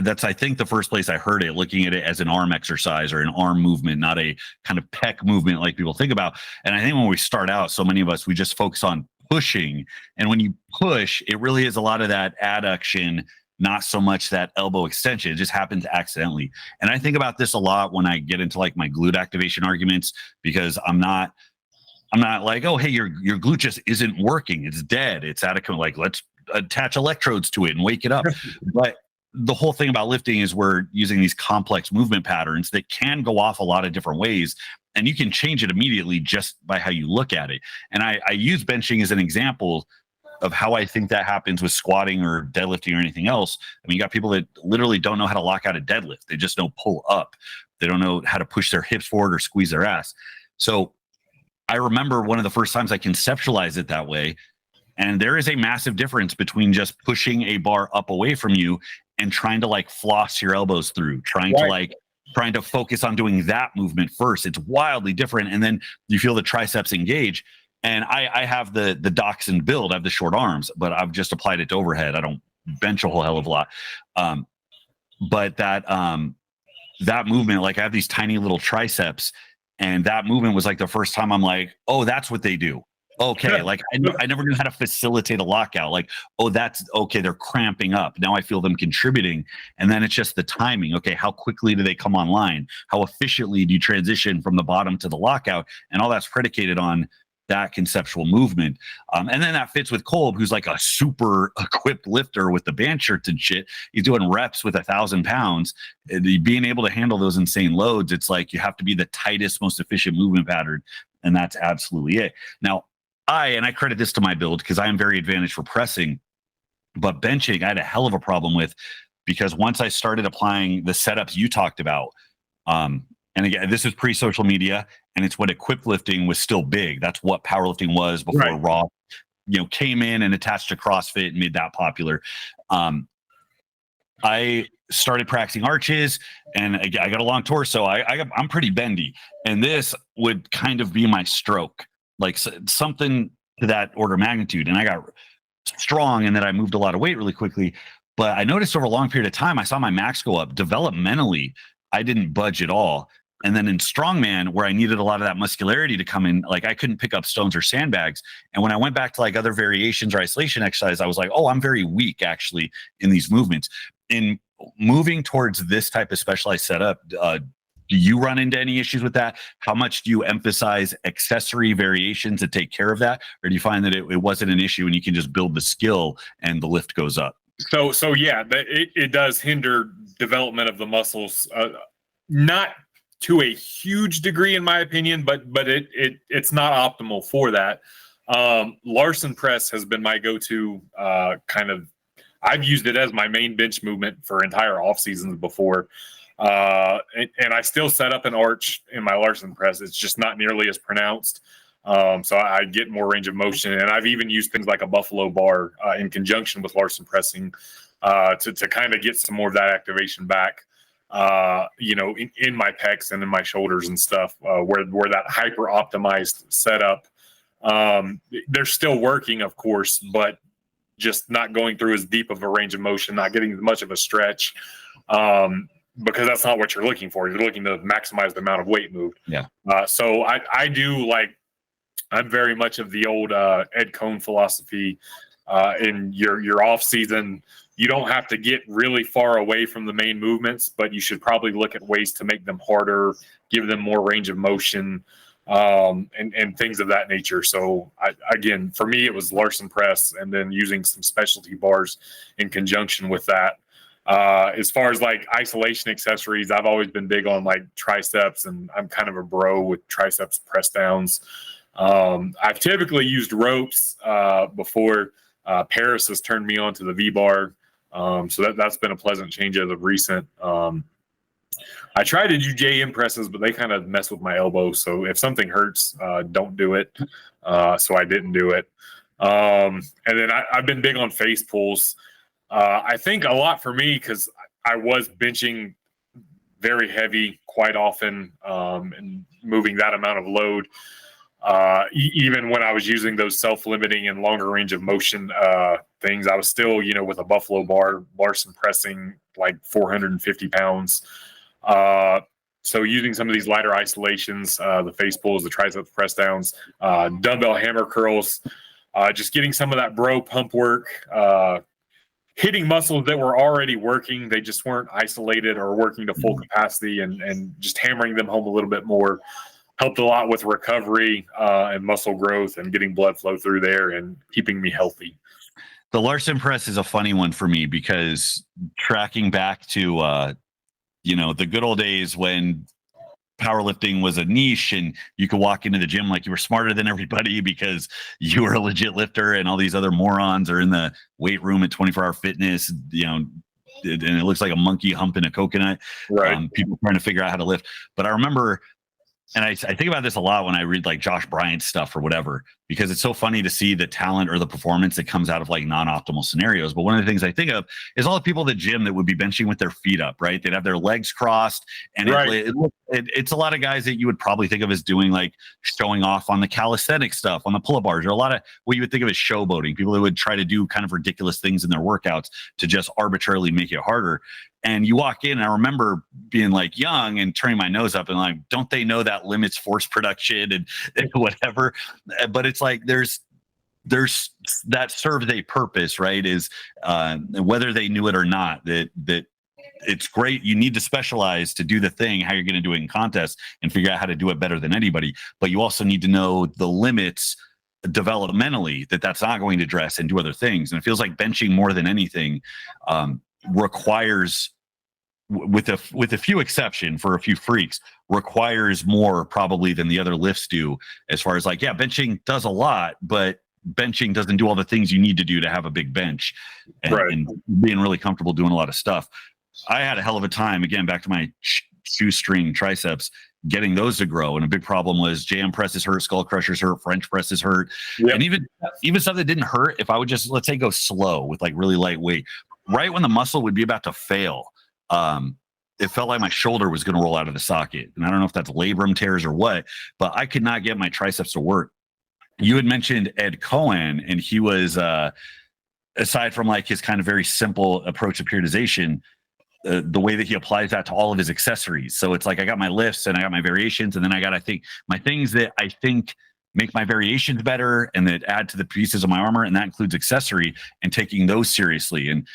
that's I think the first place I heard it, looking at it as an arm exercise or an arm movement, not a kind of pec movement like people think about. And I think when we start out, so many of us, we just focus on pushing, and when you push, it really is a lot of that adduction, not so much that elbow extension. It just happens accidentally. And I think about this a lot when I get into like my glute activation arguments, because I'm not like, oh, hey, your glute just isn't working. It's dead. It's adequate. Like, let's attach electrodes to it and wake it up. But the whole thing about lifting is we're using these complex movement patterns that can go off a lot of different ways. And you can change it immediately just by how you look at it. And I use benching as an example of how I think that happens with squatting or deadlifting or anything else. I mean, you got people that literally don't know how to lock out a deadlift. They just know pull up. They don't know how to push their hips forward or squeeze their ass. So I remember one of the first times I conceptualized it that way. And there is a massive difference between just pushing a bar up away from you and trying to like floss your elbows through, trying to focus on doing that movement first. It's wildly different. And then you feel the triceps engage. And I have the dachshund build. I have the short arms, but I've just applied it to overhead. I don't bench a whole hell of a lot. But that movement, like I have these tiny little triceps, and that movement was like the first time I'm like, oh, that's what they do. Okay. Like I never knew how to facilitate a lockout. Like, oh, that's okay. They're cramping up. Now I feel them contributing. And then it's just the timing. Okay. How quickly do they come online? How efficiently do you transition from the bottom to the lockout? And all that's predicated on that conceptual movement. And then that fits with Kolb, who's like a super equipped lifter with the band shirts and shit. He's doing reps with 1,000 pounds. And being able to handle those insane loads, it's like you have to be the tightest, most efficient movement pattern. And that's absolutely it. Now, I credit this to my build because I am very advantaged for pressing, but benching I had a hell of a problem with, because once I started applying the setups you talked about, and again, this is pre-social media, and it's when equipped lifting was still big. That's what powerlifting was before Raw, came in and attached to CrossFit and made that popular. I started practicing arches, and I got a long torso. I'm pretty bendy, and this would kind of be my stroke, like something to that order of magnitude. And I got strong, and then I moved a lot of weight really quickly. But I noticed over a long period of time, I saw my max go up. Developmentally, I didn't budge at all. And then in strongman, where I needed a lot of that muscularity to come in, like I couldn't pick up stones or sandbags. And when I went back to like other variations or isolation exercise, I was like, oh, I'm very weak actually in these movements. In moving towards this type of specialized setup, do you run into any issues with that? How much do you emphasize accessory variations to take care of that? Or do you find that it wasn't an issue and you can just build the skill and the lift goes up? So yeah, it does hinder development of the muscles, not to a huge degree, in my opinion, but it's not optimal for that. Larson press has been my go-to kind of. I've used it as my main bench movement for entire off seasons before. And I still set up an arch in my Larson press. It's just not nearly as pronounced. So I get more range of motion, and I've even used things like a buffalo bar in conjunction with Larson pressing to kind of get some more of that activation back. In my pecs and in my shoulders and stuff, where that hyper optimized setup, they're still working, of course, but just not going through as deep of a range of motion, not getting as much of a stretch, because that's not what you're looking for. You're looking to maximize the amount of weight moved. Yeah. So I do I'm very much of the old Ed Cohn philosophy. In your off season, you don't have to get really far away from the main movements, but you should probably look at ways to make them harder, give them more range of motion, and things of that nature. So again, for me, it was Larson press and then using some specialty bars in conjunction with that. As far as like isolation accessories, I've always been big on like triceps, and I'm kind of a bro with triceps press downs. I've typically used ropes before. Paris has turned me on to the V-bar. So that's been a pleasant change as of recent. I tried to do JM presses, but they kind of mess with my elbow. So if something hurts, don't do it. So I didn't do it. And then I've been big on face pulls. I think a lot for me, because I was benching very heavy quite often, and moving that amount of load. Even when I was using those self-limiting and longer range of motion things, I was still, with a buffalo bar, Larson pressing like 450 pounds. So using some of these lighter isolations, the face pulls, the triceps press downs, dumbbell hammer curls, just getting some of that bro pump work, hitting muscles that were already working. They just weren't isolated or working to full capacity, and just hammering them home a little bit more helped a lot with recovery and muscle growth and getting blood flow through there and keeping me healthy. The Larson press is a funny one for me, because tracking back to, the good old days when powerlifting was a niche and you could walk into the gym like you were smarter than everybody because you were a legit lifter, and all these other morons are in the weight room at 24-hour fitness, and it looks like a monkey humping a coconut. Right. People trying to figure out how to lift. But I remember, and I think about this a lot when I read like Josh Bryant's stuff or whatever, because it's so funny to see the talent or the performance that comes out of like non-optimal scenarios. But one of the things I think of is all the people at the gym that would be benching with their feet up, right? They'd have their legs crossed, and right. it's a lot of guys that you would probably think of as doing like showing off on the calisthenic stuff, on the pull-up bars, or a lot of what you would think of as showboating, people that would try to do kind of ridiculous things in their workouts to just arbitrarily make it harder. And you walk in, and I remember being like young and turning my nose up and like, don't they know that limits force production and whatever? But it's like there's that serves a purpose, right? Is whether they knew it or not, that it's great. You need to specialize to do the thing, how you're going to do it in contests, and figure out how to do it better than anybody. But you also need to know the limits developmentally that's not going to address, and do other things. And it feels like benching more than anything requires, with a few exception for a few freaks, requires more probably than the other lifts do, as far as like, yeah, benching does a lot, but benching doesn't do all the things you need to do to have a big bench, and being really comfortable doing a lot of stuff. I had a hell of a time, again, back to my shoestring triceps, getting those to grow. And a big problem was jam presses hurt, skull crushers hurt, French presses hurt. Yep. And even stuff that didn't hurt, if I would just, let's say, go slow with like really lightweight, right when the muscle would be about to fail, it felt like my shoulder was going to roll out of the socket. And I don't know if that's labrum tears or what, but I could not get my triceps to work. You had mentioned Ed Cohn, and he was, aside from like his kind of very simple approach to periodization, the way that he applies that to all of his accessories. So it's like, I got my lifts and I got my variations, and then I got, I think, my things that I think make my variations better and that add to the pieces of my armor. And that includes accessory, and taking those seriously. And,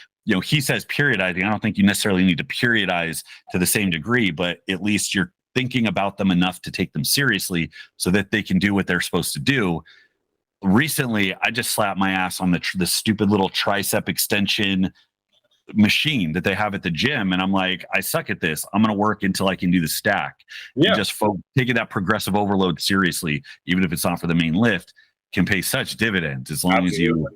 he says periodizing. I don't think you necessarily need to periodize to the same degree, but at least you're thinking about them enough to take them seriously so that they can do what they're supposed to do. Recently, I just slapped my ass on the stupid little tricep extension machine that they have at the gym, and I'm like, I suck at this. I'm going to work until I can do the stack. And just taking that progressive overload seriously, even if it's not for the main lift, can pay such dividends as long as you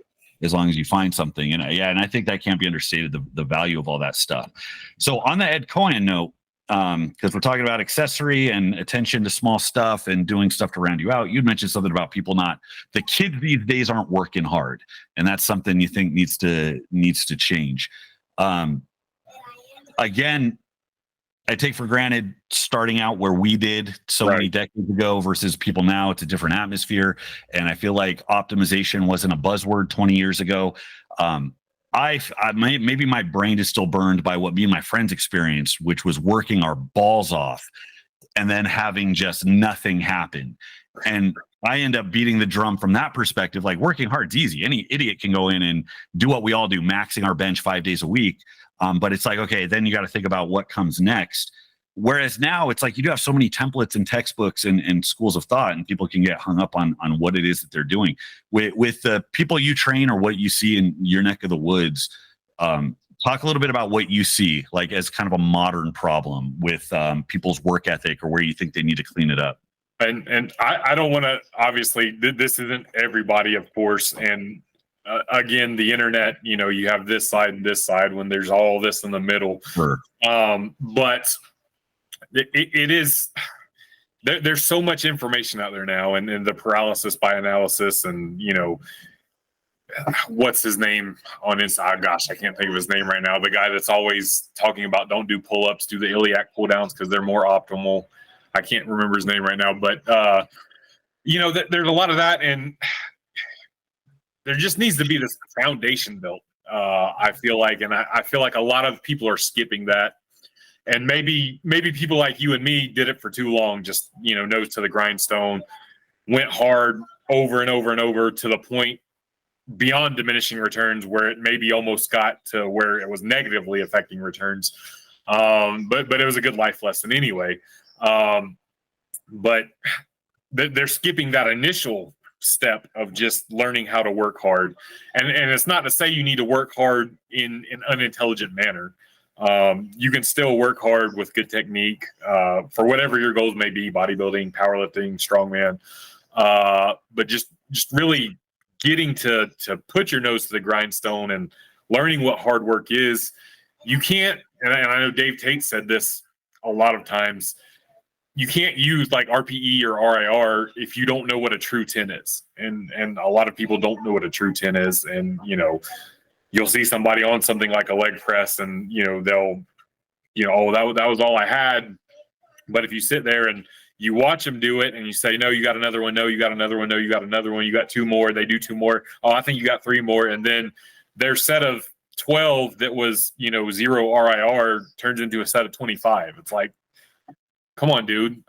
find something. And and I think that can't be understated, the value of all that stuff. So on the Ed Cohn note, because we're talking about accessory and attention to small stuff and doing stuff to round you out. You'd mentioned something about the kids these days aren't working hard, and that's something you think needs to change. Again, I take for granted starting out where we did so many decades ago versus people now. It's a different atmosphere, and I feel like optimization wasn't a buzzword 20 years ago. Maybe my brain is still burned by what me and my friends experienced, which was working our balls off and then having just nothing happen. And I end up beating the drum from that perspective. Like, working hard's easy. Any idiot can go in and do what we all do, maxing our bench 5 days a week. But it's like, okay, then you got to think about what comes next. Whereas now it's like you do have so many templates and textbooks and schools of thought, and people can get hung up on what it is that they're doing. With the people you train or what you see in your neck of the woods, talk a little bit about what you see like as kind of a modern problem with people's work ethic, or where you think they need to clean it up. And I don't want to, obviously, this isn't everybody, of course. And again, the internet, you have this side and this side when there's all this in the middle. Sure. But it is, there's so much information out there now, and the paralysis by analysis, and what's his name on Insta? Gosh, I can't think of his name right now. The guy that's always talking about don't do pull-ups, do the iliac pull-downs because they're more optimal. I can't remember his name right now, but there's a lot of that, and there just needs to be this foundation built. I feel like, and I feel like a lot of people are skipping that. And maybe people like you and me did it for too long, just, nose to the grindstone, went hard over and over and over to the point beyond diminishing returns where it maybe almost got to where it was negatively affecting returns. But it was a good life lesson anyway. But they're skipping that initial step of just learning how to work hard. And it's not to say you need to work hard in an unintelligent manner. You can still work hard with good technique for whatever your goals may be: bodybuilding, powerlifting, strongman. But just really getting to put your nose to the grindstone and learning what hard work is. You can't, and I know Dave Tate said this a lot of times, you can't use like RPE or RIR if you don't know what a true 10 is. And a lot of people don't know what a true 10 is. And, you'll see somebody on something like a leg press, and they'll, oh, that was all I had. But if you sit there and you watch them do it, and you say, no, you got another one, no, you got another one, no, you got another one, you got two more, they do two more, oh, I think you got three more, and then their set of 12 that was 0 RIR turns into a set of 25. It's like, come on, dude.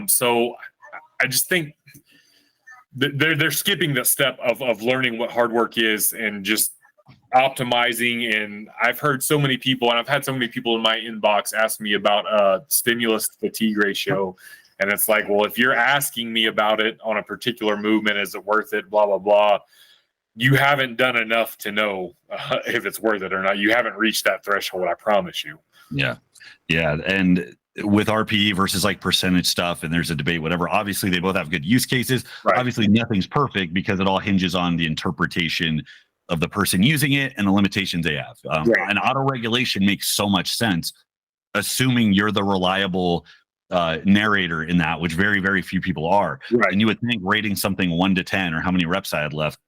So I just think they're skipping the step of learning what hard work is and just optimizing. And I've heard so many people, and I've had so many people in my inbox ask me about stimulus fatigue ratio. And it's like, well, if you're asking me about it on a particular movement, is it worth it? Blah, blah, blah. You haven't done enough to know if it's worth it or not. You haven't reached that threshold, I promise you. Yeah. Yeah. And with RPE versus like percentage stuff, and there's a debate, whatever, obviously they both have good use cases. Right. Obviously nothing's perfect because it all hinges on the interpretation of the person using it and the limitations they have. Right. And auto-regulation makes so much sense, assuming you're the reliable narrator in that, which very, very few people are. Right. And you would think rating something 1 to 10 or how many reps I had left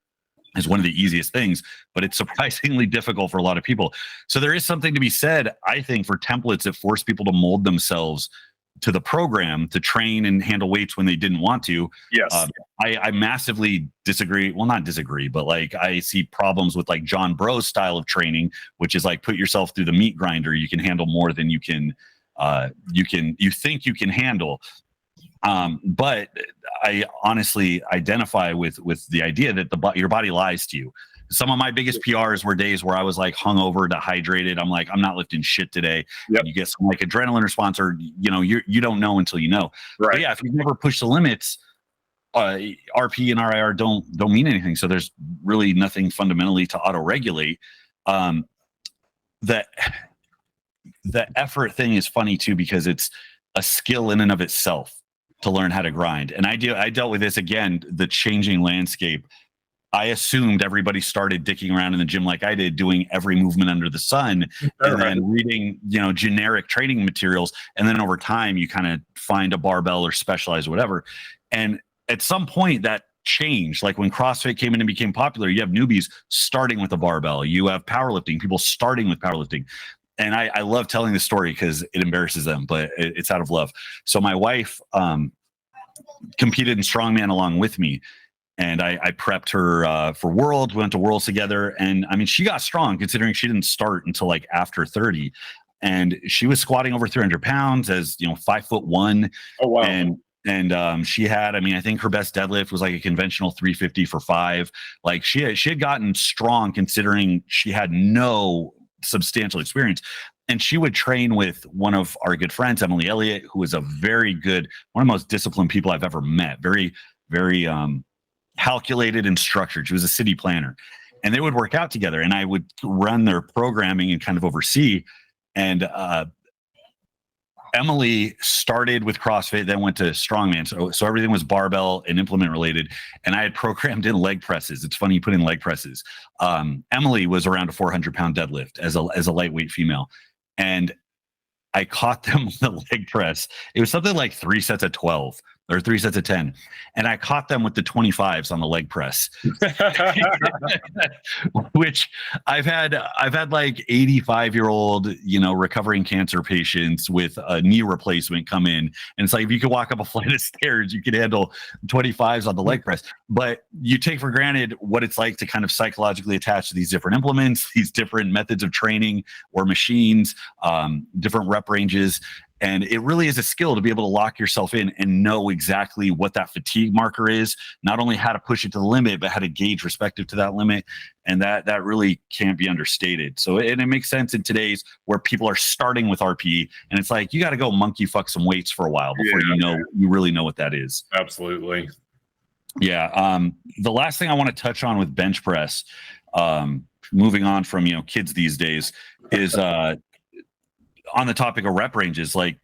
is one of the easiest things, but it's surprisingly difficult for a lot of people. So there is something to be said, I think, for templates that force people to mold themselves to the program to train and handle weights when they didn't want to. Yes. I massively disagree. Well, not disagree, but like I see problems with like John Bro's style of training, which is like put yourself through the meat grinder. You can handle more than you think you can handle. But I honestly identify with the idea that your body lies to you. Some of my biggest PRs were days where I was like hungover, dehydrated. I'm like, I'm not lifting shit today. Yep. You get some like adrenaline response, or you don't know until you know. Right. But yeah, if you never push the limits, RP and RIR don't mean anything. So there's really nothing fundamentally to auto-regulate. The effort thing is funny too, because it's a skill in and of itself to learn how to grind. And I dealt with this again, the changing landscape. I assumed everybody started dicking around in the gym like I did, doing every movement under the sun, and then reading, generic training materials. And then over time, you kind of find a barbell or specialize or whatever. And at some point that changed. Like when CrossFit came in and became popular, you have newbies starting with a barbell. You have powerlifting, people starting with powerlifting. And I love telling this story because it embarrasses them, but it's out of love. So my wife competed in strongman along with me. And I prepped her for Worlds. We went to Worlds together. And I mean, she got strong considering she didn't start until like after 30. And she was squatting over 300 pounds as, 5'1". Oh, wow. And she had, I think her best deadlift was like a conventional 350 for 5. Like she had gotten strong considering she had no substantial experience. And she would train with one of our good friends, Emily Elliott, who is a very good, one of the most disciplined people I've ever met. Very, very, calculated and structured. She was a city planner, and they would work out together, and I would run their programming and kind of oversee. And Emily started with CrossFit, then went to strongman. So everything was barbell and implement related. And I had programmed in leg presses. It's funny you put in leg presses. Emily was around a 400-pound deadlift as a lightweight female. And I caught them on the leg press. It was something like 3 sets of 12 or 3 sets of 10. And I caught them with the 25s on the leg press, which I've had like 85-year-old, recovering cancer patients with a knee replacement come in. And it's like, if you could walk up a flight of stairs, you could handle 25s on the leg press. But you take for granted what it's like to kind of psychologically attach to these different implements, these different methods of training or machines, different rep ranges. And it really is a skill to be able to lock yourself in and know exactly what that fatigue marker is, not only how to push it to the limit, but how to gauge respective to that limit. And that really can't be understated. So, and it makes sense in today's where people are starting with RPE, and it's like, you got to go monkey fuck some weights for a while before you really know what that is. Absolutely. Yeah. The last thing I want to touch on with bench press, moving on from, kids these days, is, on the topic of rep ranges, like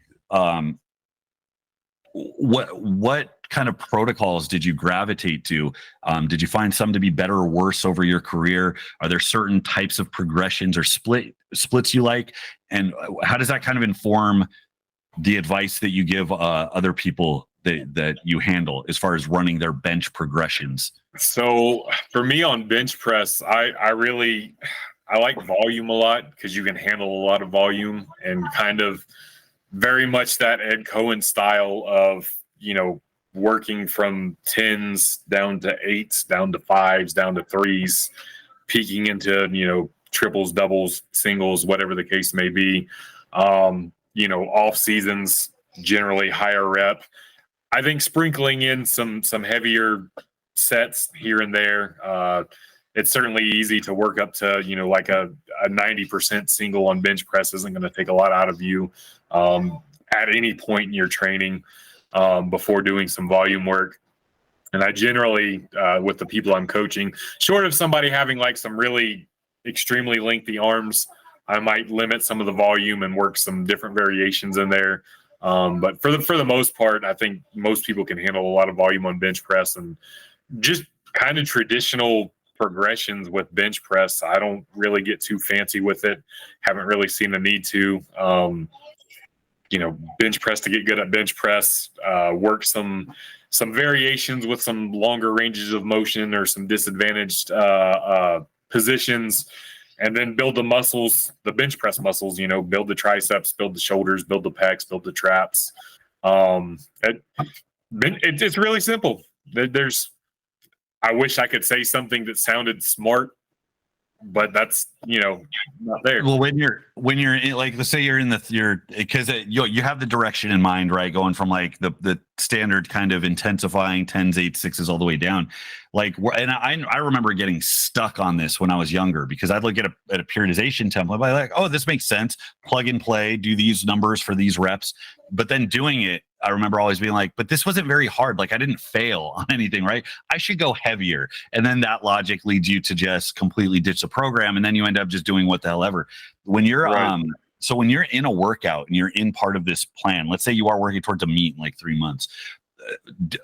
what kind of protocols did you gravitate to? Did you find some to be better or worse over your career? Are there certain types of progressions or splits you like? And how does that kind of inform the advice that you give other people that you handle as far as running their bench progressions? So for me on bench press, I like volume a lot because you can handle a lot of volume, and kind of very much that Ed Cohen style of, working from 10s down to 8s, down to 5s, down to 3s, peaking into, triples, doubles, singles, whatever the case may be. Off seasons, generally higher rep. I think sprinkling in some heavier sets here and there, it's certainly easy to work up to, like a 90% single on bench press isn't going to take a lot out of you at any point in your training before doing some volume work. And I generally, with the people I'm coaching, short of somebody having like some really extremely lengthy arms, I might limit some of the volume and work some different variations in there. But for the most part, I think most people can handle a lot of volume on bench press, and just kind of traditional progressions with bench press. I don't really get too fancy with it. Haven't really seen the need to, bench press to get good at bench press, work some variations with some longer ranges of motion or some disadvantaged positions, and then build the muscles, the bench press muscles, build the triceps, build the shoulders, build the pecs, build the traps. It's really simple. I wish I could say something that sounded smart, but that's not there. Well, when you're in, like, let's say you're in because you have the direction in mind, right? Going from like the standard kind of intensifying 10s, 8s, 6s all the way down. Like, and I remember getting stuck on this when I was younger, because I'd look at a periodization template, I'd be like, oh, this makes sense. Plug and play, do these numbers for these reps. But then doing it, I remember always being like, but this wasn't very hard. Like, I didn't fail on anything, right? I should go heavier. And then that logic leads you to just completely ditch the program. And then you end up just doing what the hell ever. When you're, Right. So when you're in a workout and you're in part of this plan, let's say you are working towards a meet in like 3 months,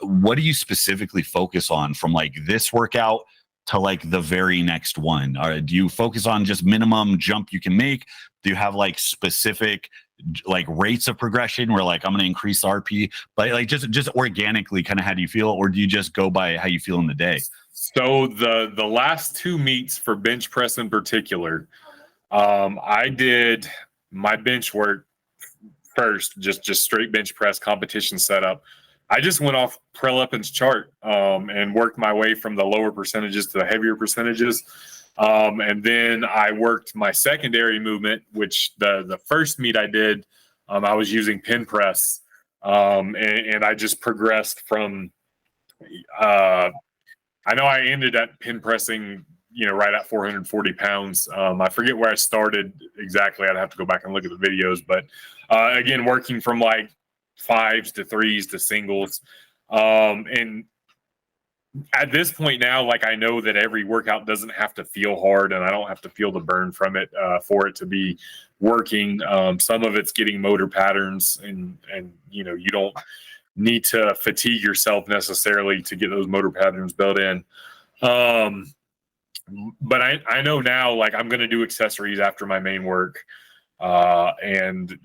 what do you specifically focus on from like this workout to like the very next one? Or do you focus on just minimum jump you can make? Do you have like specific like rates of progression where like I'm going to increase the RP, but like just organically, kind of how do you feel, or do you just go by how you feel in the day? So the last 2 meets for bench press in particular, I did my bench work first, just straight bench press competition setup. I just went off Prelepin's chart and worked my way from the lower percentages to the heavier percentages. And then I worked my secondary movement, which the first meet I did, I was using pin press. And I just progressed from, I know I ended at pin pressing, right at 440 pounds. I forget where I started exactly. I'd have to go back and look at the videos, but again, working from like 5s to 3s to singles. And at this point now, like I know that every workout doesn't have to feel hard, and I don't have to feel the burn from it for it to be working. Some of it's getting motor patterns, and you don't need to fatigue yourself necessarily to get those motor patterns built in. But I know now, like I'm going to do accessories after my main work. And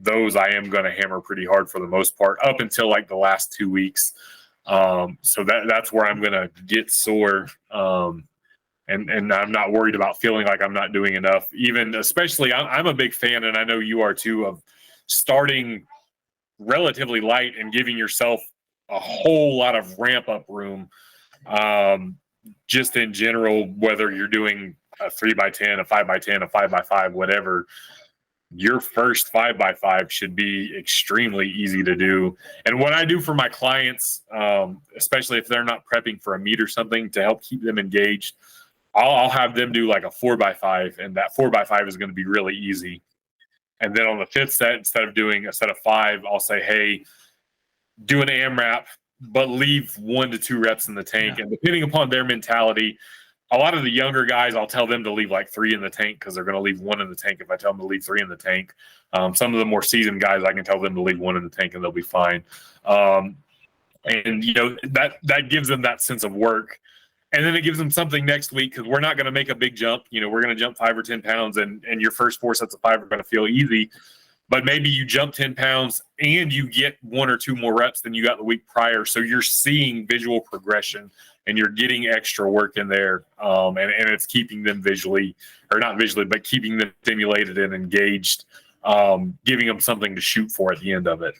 those I am going to hammer pretty hard for the most part up until like the last 2 weeks. So that's where I'm going to get sore. And I'm not worried about feeling like I'm not doing enough, even especially I'm a big fan, and I know you are too, of starting relatively light and giving yourself a whole lot of ramp up room. Just in general, whether you're doing a 3x10, a 5x10, a 5x5, whatever, your first 5x5 should be extremely easy to do. And what I do for my clients, especially if they're not prepping for a meet or something, to help keep them engaged, I'll have them do like a 4x5, and that 4x5 is going to be really easy. And then on the 5th set, instead of doing a set of 5, I'll say, hey, do an AMRAP, but leave 1 to 2 reps in the tank. Yeah. And depending upon their mentality, a lot of the younger guys, I'll tell them to leave like 3 in the tank because they're going to leave 1 in the tank if I tell them to leave 3 in the tank. Some of the more seasoned guys, I can tell them to leave 1 in the tank and they'll be fine. And that gives them that sense of work. And then it gives them something next week, because we're not going to make a big jump. We're going to jump 5 or 10 pounds, and your first 4 sets of 5 are going to feel easy. But maybe you jump 10 pounds and you get 1 or 2 more reps than you got the week prior. So you're seeing visual progression, and you're getting extra work in there. And it's keeping them but keeping them stimulated and engaged, giving them something to shoot for at the end of it.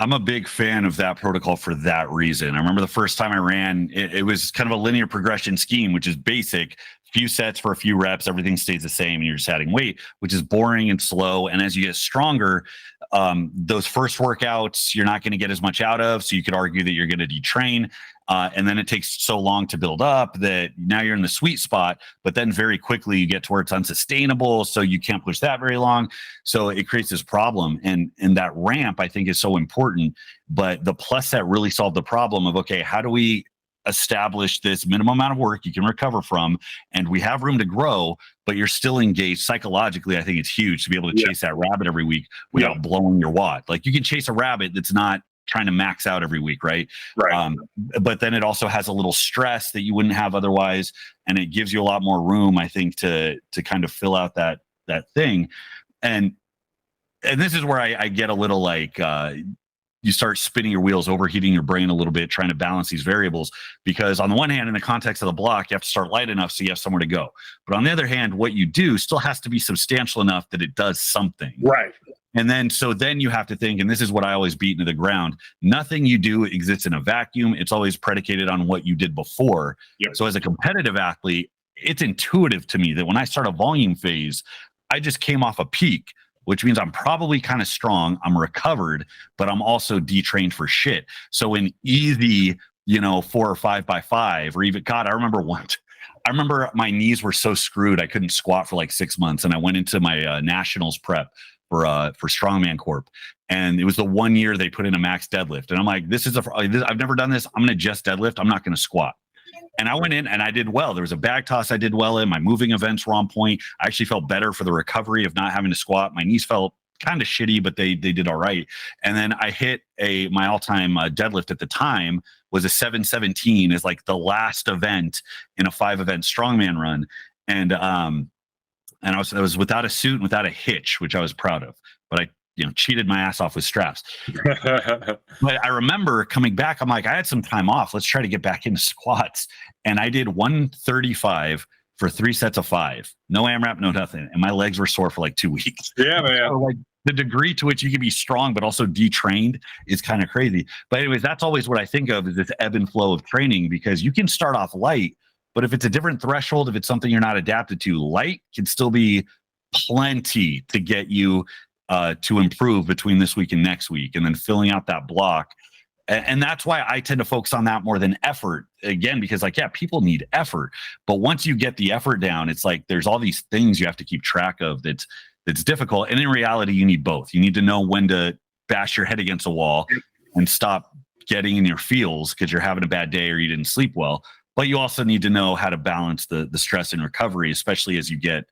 I'm a big fan of that protocol for that reason. I remember the first time I ran, it was kind of a linear progression scheme, which is basic. Few sets for a few reps, everything stays the same, and you're just adding weight, which is boring and slow. And as you get stronger, those first workouts, you're not going to get as much out of. So you could argue that you're going to detrain. And then it takes so long to build up that now you're in the sweet spot, but then very quickly you get to where it's unsustainable. So you can't push that very long. So it creates this problem. And that ramp, I think, is so important. But the plus set really solved the problem of, okay, how do we establish this minimum amount of work you can recover from, and we have room to grow, but you're still engaged psychologically. I think it's huge to be able to chase that rabbit every week without blowing your wad. Like you can chase a rabbit that's not trying to max out every week, right? But then it also has a little stress that you wouldn't have otherwise, and it gives you a lot more room, I think, to kind of fill out that thing. And this is where I get a little like you start spinning your wheels, overheating your brain a little bit, trying to balance these variables. Because on the one hand, in the context of the block, you have to start light enough so you have somewhere to go. But on the other hand, what you do still has to be substantial enough that it does something. Right. And then you have to think, and this is what I always beat into the ground, nothing you do exists in a vacuum. It's always predicated on what you did before. Yep. So as a competitive athlete, it's intuitive to me that when I start a volume phase, I just came off a peak, which means I'm probably kind of strong, I'm recovered, but I'm also detrained for shit. So in easy, 4 or 5x5, or even, God, I remember my knees were so screwed, I couldn't squat for like 6 months. And I went into my nationals prep for Strongman Corp. And it was the 1 year they put in a max deadlift. And I'm like, I've never done this. I'm going to just deadlift. I'm not going to squat. And I went in and I did well. There was a bag toss I did well in. My moving events were on point. I actually felt better for the recovery of not having to squat. My knees felt kind of shitty, but they did all right. And then I hit my all-time deadlift at the time was a 717 is like the last event in a 5-event strongman run. And I was without a suit and without a hitch, which I was proud of, but I cheated my ass off with straps. But I remember coming back, I'm like, I had some time off. Let's try to get back into squats. And I did 135 for 3 sets of 5. No AMRAP, no nothing. And my legs were sore for like 2 weeks. Yeah, man. So like the degree to which you can be strong, but also detrained is kind of crazy. But anyways, that's always what I think of is this ebb and flow of training, because you can start off light, but if it's a different threshold, if it's something you're not adapted to, light can still be plenty to get you to improve between this week and next week, and then filling out that block. And that's why I tend to focus on that more than effort, again, because like, yeah, people need effort, but once you get the effort down, it's like there's all these things you have to keep track of that's difficult. And in reality, you need both. You need to know when to bash your head against a wall and stop getting in your feels because you're having a bad day or you didn't sleep well. But you also need to know how to balance the stress and recovery, especially as you get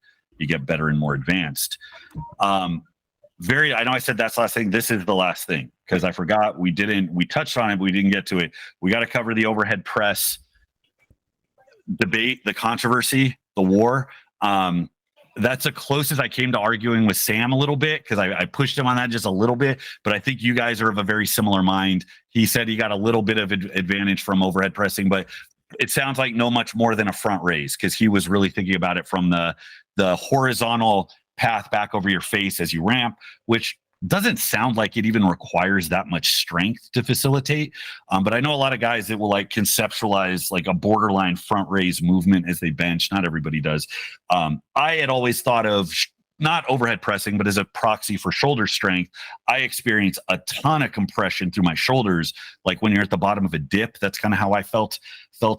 better and more advanced. I know I said that's the last thing. This is the last thing because I forgot we touched on it, but we didn't get to it. We got to cover the overhead press debate, the controversy, the war. That's the closest I came to arguing with Sam a little bit because I pushed him on that just a little bit, but I think you guys are of a very similar mind. He said he got a little bit of advantage from overhead pressing, but it sounds like no much more than a front raise because he was really thinking about it from the horizontal path back over your face as you ramp, which doesn't sound like it even requires that much strength to facilitate. But I know a lot of guys that will like conceptualize like a borderline front raise movement as they bench. Not everybody does. I had always thought of not overhead pressing, but as a proxy for shoulder strength. I experience a ton of compression through my shoulders. Like when you're at the bottom of a dip, that's kind of how I felt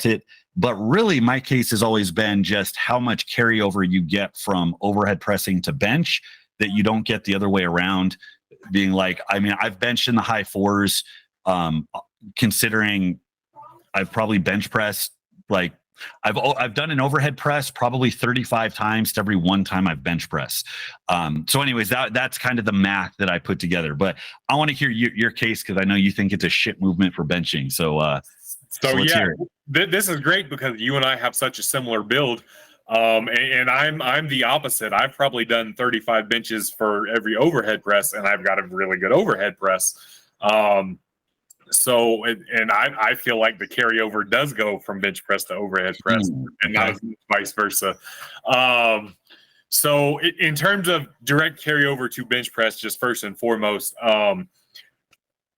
it. But really, my case has always been just how much carryover you get from overhead pressing to bench that you don't get the other way around. Being like, I mean, I've benched in the high 4s, considering I've probably bench pressed like I've done an overhead press probably 35 times to every 1 time I've bench pressed. So anyways, that's kind of the math that I put together. But I want to hear your case because I know you think it's a shit movement for benching. So let's hear it. This is great because you and I have such a similar build. And I'm the opposite. I've probably done 35 benches for every overhead press, and I've got a really good overhead press. So I feel like the carryover does go from bench press to overhead press, and not vice versa. So in terms of direct carryover to bench press, just first and foremost,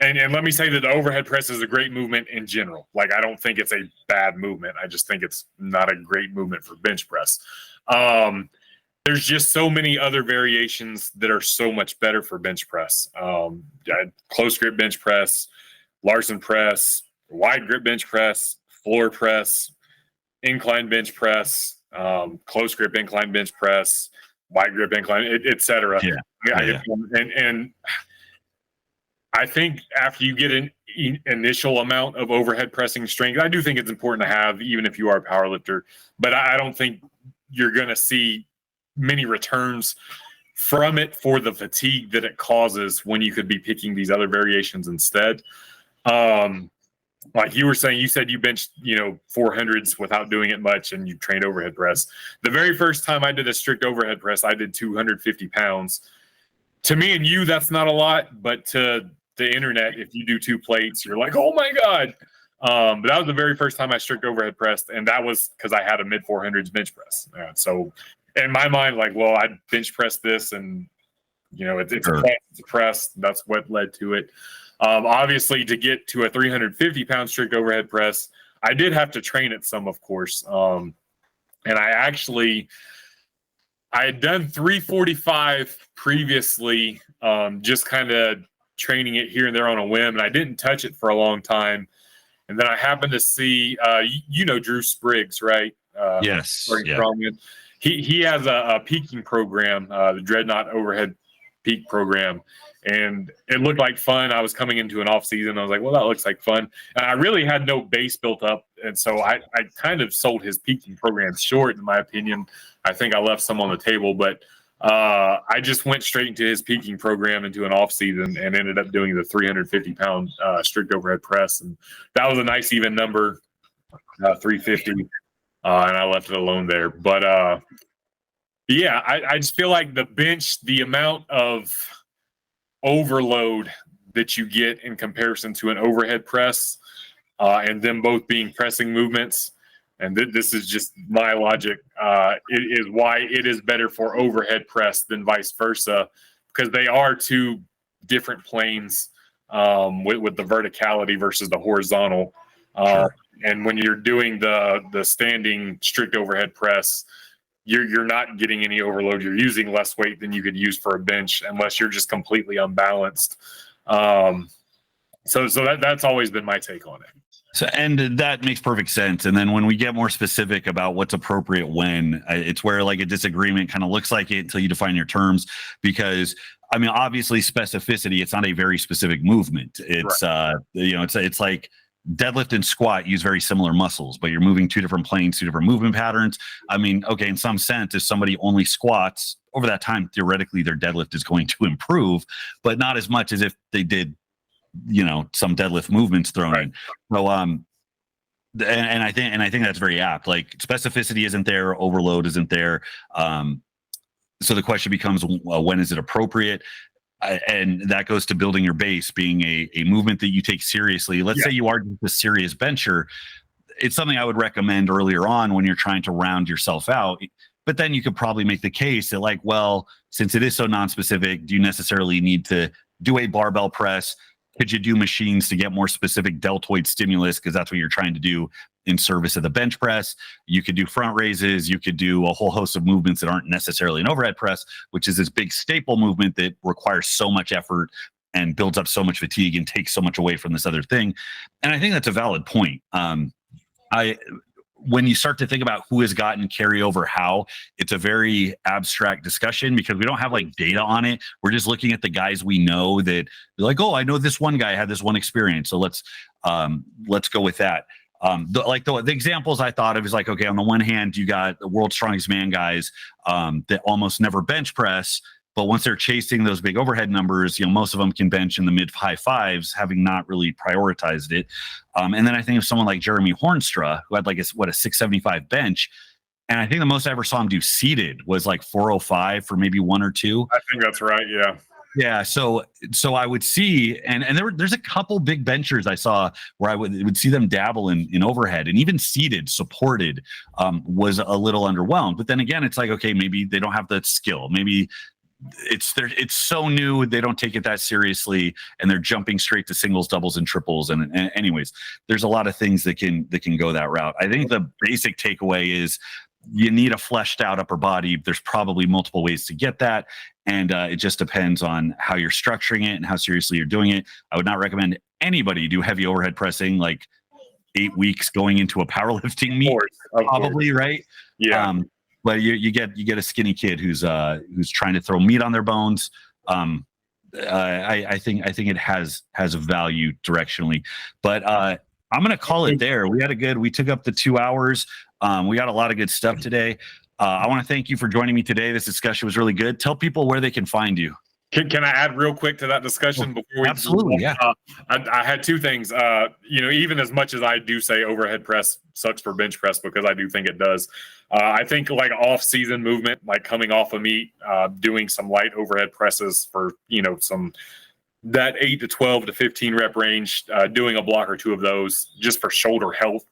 and let me say that the overhead press is a great movement in general. Like, I don't think it's a bad movement. I just think it's not a great movement for bench press. There's just so many other variations that are so much better for bench press. Close grip bench press, Larson press, wide grip bench press, floor press, incline bench press, close grip incline bench press, wide grip incline, etc. And I think after you get an initial amount of overhead pressing strength, I do think it's important to have, even if you are a powerlifter, but I don't think you're going to see many returns from it for the fatigue that it causes when you could be picking these other variations instead. Like you were saying, you said you benched, 400s without doing it much and you trained overhead press. The very first time I did a strict overhead press, I did 250 pounds. To me and you, that's not a lot, but to the internet, if you do 2 plates, you're like, oh my God. But that was the very first time I strict overhead pressed, and that was because I had a mid 400s bench press. So in my mind, like, well, I bench pressed this, and it's a press. That's what led to it. Obviously, to get to a 350 pound strict overhead press, I did have to train it some, of course. And I had done 345 previously, just kind of training it here and there on a whim, and I didn't touch it for a long time. And then I happened to see, Drew Spriggs, right? Yes. Yeah. He has a peaking program, the Dreadnought Overhead Peak Program, and it looked like fun. I was coming into an off season. I was like, well, that looks like fun. And I really had no base built up, and so I kind of sold his peaking program short, in my opinion. I think I left some on the table, but I just went straight into his peaking program into an off season and ended up doing the 350-pound strict overhead press, and that was a nice even number, 350, and I left it alone there. But yeah, I just feel like the bench, the amount of overload that you get in comparison to an overhead press, and them both being pressing movements. And this is just my logic. It is why it is better for overhead press than vice versa, because they are two different planes, with the verticality versus the horizontal. Sure. And when you're doing the standing strict overhead press, you're not getting any overload. You're using less weight than you could use for a bench, unless you're just completely unbalanced. So that's always been my take on it. So, and that makes perfect sense. And then when we get more specific about what's appropriate when, it's where like a disagreement kind of looks like it until you define your terms. Because I mean, obviously specificity, it's not a very specific movement. It's right. It's like deadlift and squat use very similar muscles, but you're moving two different planes, two different movement patterns. I mean, okay, in some sense, if somebody only squats over that time, theoretically their deadlift is going to improve, but not as much as if they did, some deadlift movements thrown in. So and I think that's very apt. Like specificity isn't there, overload isn't there. So the question becomes, when is it appropriate? And that goes to building your base, being a movement that you take seriously. Let's say you are a serious bencher. It's something I would recommend earlier on when you're trying to round yourself out. But then you could probably make the case that, like, well, since it is so non-specific, do you necessarily need to do a barbell press? Could you do machines to get more specific deltoid stimulus? Because that's what you're trying to do in service of the bench press. You could do front raises. You could do a whole host of movements that aren't necessarily an overhead press, which is this big staple movement that requires so much effort and builds up so much fatigue and takes so much away from this other thing. And I think that's a valid point. When you start to think about who has gotten carryover how, it's a very abstract discussion because we don't have like data on it. We're just looking at the guys we know that they're like, oh, I know this one guy had this one experience, so let's go with that. The examples I thought of is like, okay, on the one hand, you got the world's strongest man guys that almost never bench press, but once they're chasing those big overhead numbers, most of them can bench in the mid high fives, having not really prioritized it. And then I think of someone like Jeremy Hornstra, who had like a 675 bench. And I think the most I ever saw him do seated was like 405 for maybe one or two. I think that's right. Yeah. Yeah. So I would see, and there's a couple big benchers I saw where I would see them dabble in overhead, and even seated supported was a little underwhelmed. But then again, it's like, okay, maybe they don't have the skill. Maybe it's so new, they don't take it that seriously, and they're jumping straight to singles, doubles, and triples. And anyways, there's a lot of things that can go that route. I think the basic takeaway is you need a fleshed out upper body. There's probably multiple ways to get that, and it just depends on how you're structuring it and how seriously you're doing it. I would not recommend anybody do heavy overhead pressing like 8 weeks going into a powerlifting meet. Of course. Right? Yeah. But you get a skinny kid who's trying to throw meat on their bones. I think it has value directionally, but I'm gonna call it there. We took up the 2 hours. We got a lot of good stuff today. I want to thank you for joining me today. This discussion was really good. Tell people where they can find you. Can I add real quick to that discussion before we absolutely yeah. I had two things. Even as much as I do say overhead press sucks for bench press, because I do think it does. I think like off-season movement, like coming off a meet, doing some light overhead presses for some that 8 to 12 to 15 rep range, doing a block or two of those just for shoulder health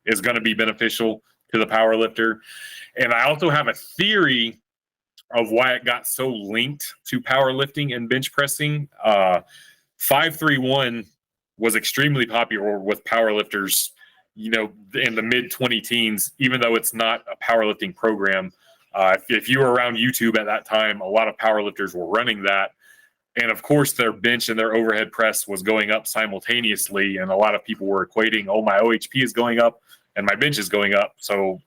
is going to be beneficial to the power lifter. And I also have a theory of why it got so linked to powerlifting and bench pressing. 531 was extremely popular with powerlifters, in the mid 20 teens, even though it's not a powerlifting program. If you were around YouTube at that time, a lot of powerlifters were running that. And of course, their bench and their overhead press was going up simultaneously. And a lot of people were equating, oh, my OHP is going up and my bench is going up. So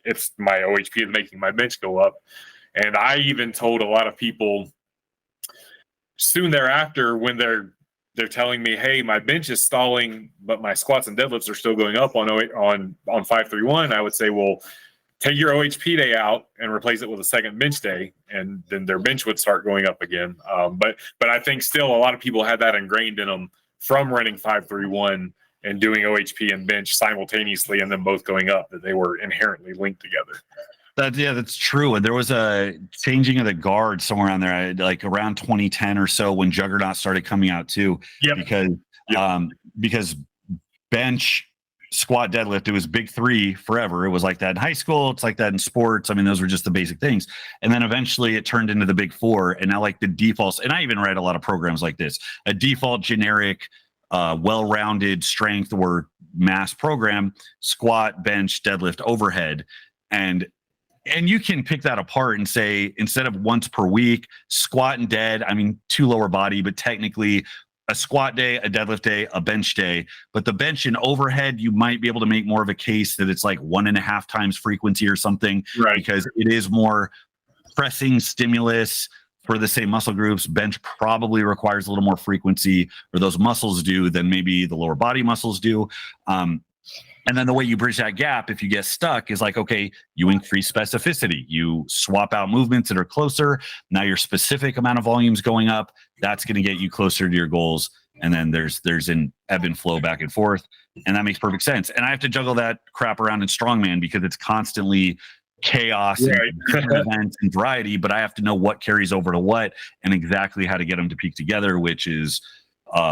if my OHP is making my bench go up. And I even told a lot of people soon thereafter, when they're telling me, hey, my bench is stalling, but my squats and deadlifts are still going up on 531, I would say, well, take your OHP day out and replace it with a second bench day, and then their bench would start going up again. But I think still a lot of people had that ingrained in them from running 5-3-1 and doing OHP and bench simultaneously, and then both going up, that they were inherently linked together. That's true. And there was a changing of the guard somewhere on there, like around 2010 or so, when Juggernaut started coming out too. Yep. Because bench, squat, deadlift, it was big three forever. It was like that in high school. It's like that in sports. I mean, those were just the basic things. And then eventually it turned into the big four. And now like the defaults, and I even read a lot of programs like this, a default generic, well-rounded strength or mass program, squat, bench, deadlift, overhead. And you can pick that apart and say, instead of once per week, squat and dead, I mean, 2 lower body, but technically a squat day, a deadlift day, a bench day. But the bench and overhead, you might be able to make more of a case that it's like 1.5 times frequency or something, right? Because it is more pressing stimulus for the same muscle groups. Bench probably requires a little more frequency, or those muscles do, than maybe the lower body muscles do. And then the way you bridge that gap, if you get stuck, is like, okay, you increase specificity. You swap out movements that are closer. Now your specific amount of volume is going up. That's going to get you closer to your goals. And then there's an ebb and flow back and forth. And that makes perfect sense. And I have to juggle that crap around in strongman because it's constantly chaos and different events and variety. But I have to know what carries over to what and exactly how to get them to peak together, which is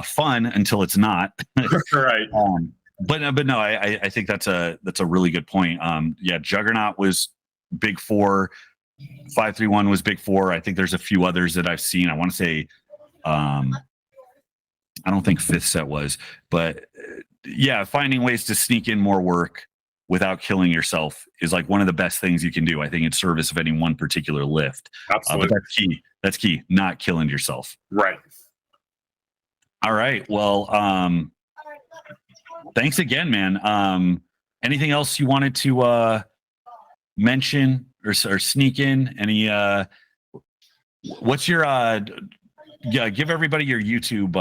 fun until it's not. Right. But no, I think that's a really good point. Juggernaut was big 4, 5-3-1 was big 4. I think there's a few others that I've seen. I want to say, I don't think Fifth Set was, but finding ways to sneak in more work without killing yourself is like one of the best things you can do, I think, in service of any one particular lift. Absolutely. But that's key, not killing yourself. Right. All right. Well, thanks again, man. Anything else you wanted to mention or sneak in? Any? What's your? Give everybody your YouTube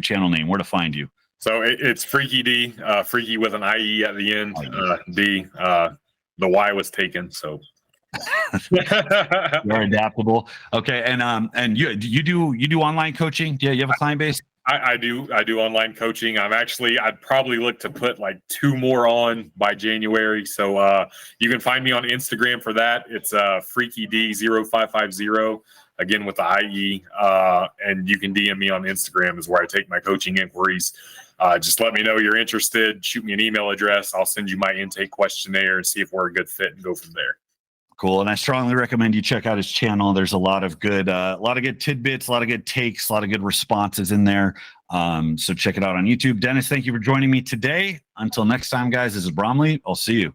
channel name. Where to find you? So it's Freaky D, Freaky with an IE at the end. D. The Y was taken, so. You're adaptable. Okay, and you do online coaching? Yeah, you have a client base? I do online coaching. I'd probably look to put like 2 more on by January. So you can find me on Instagram for that. It's Freaky D0550, again with the IE. And you can DM me on Instagram is where I take my coaching inquiries. Just let me know you're interested. Shoot me an email address. I'll send you my intake questionnaire and see if we're a good fit and go from there. Cool. And I strongly recommend you check out his channel. There's a lot of good tidbits, a lot of good takes, a lot of good responses in there. So check it out on YouTube. Dennis, thank you for joining me today. Until next time, guys, this is Bromley. I'll see you.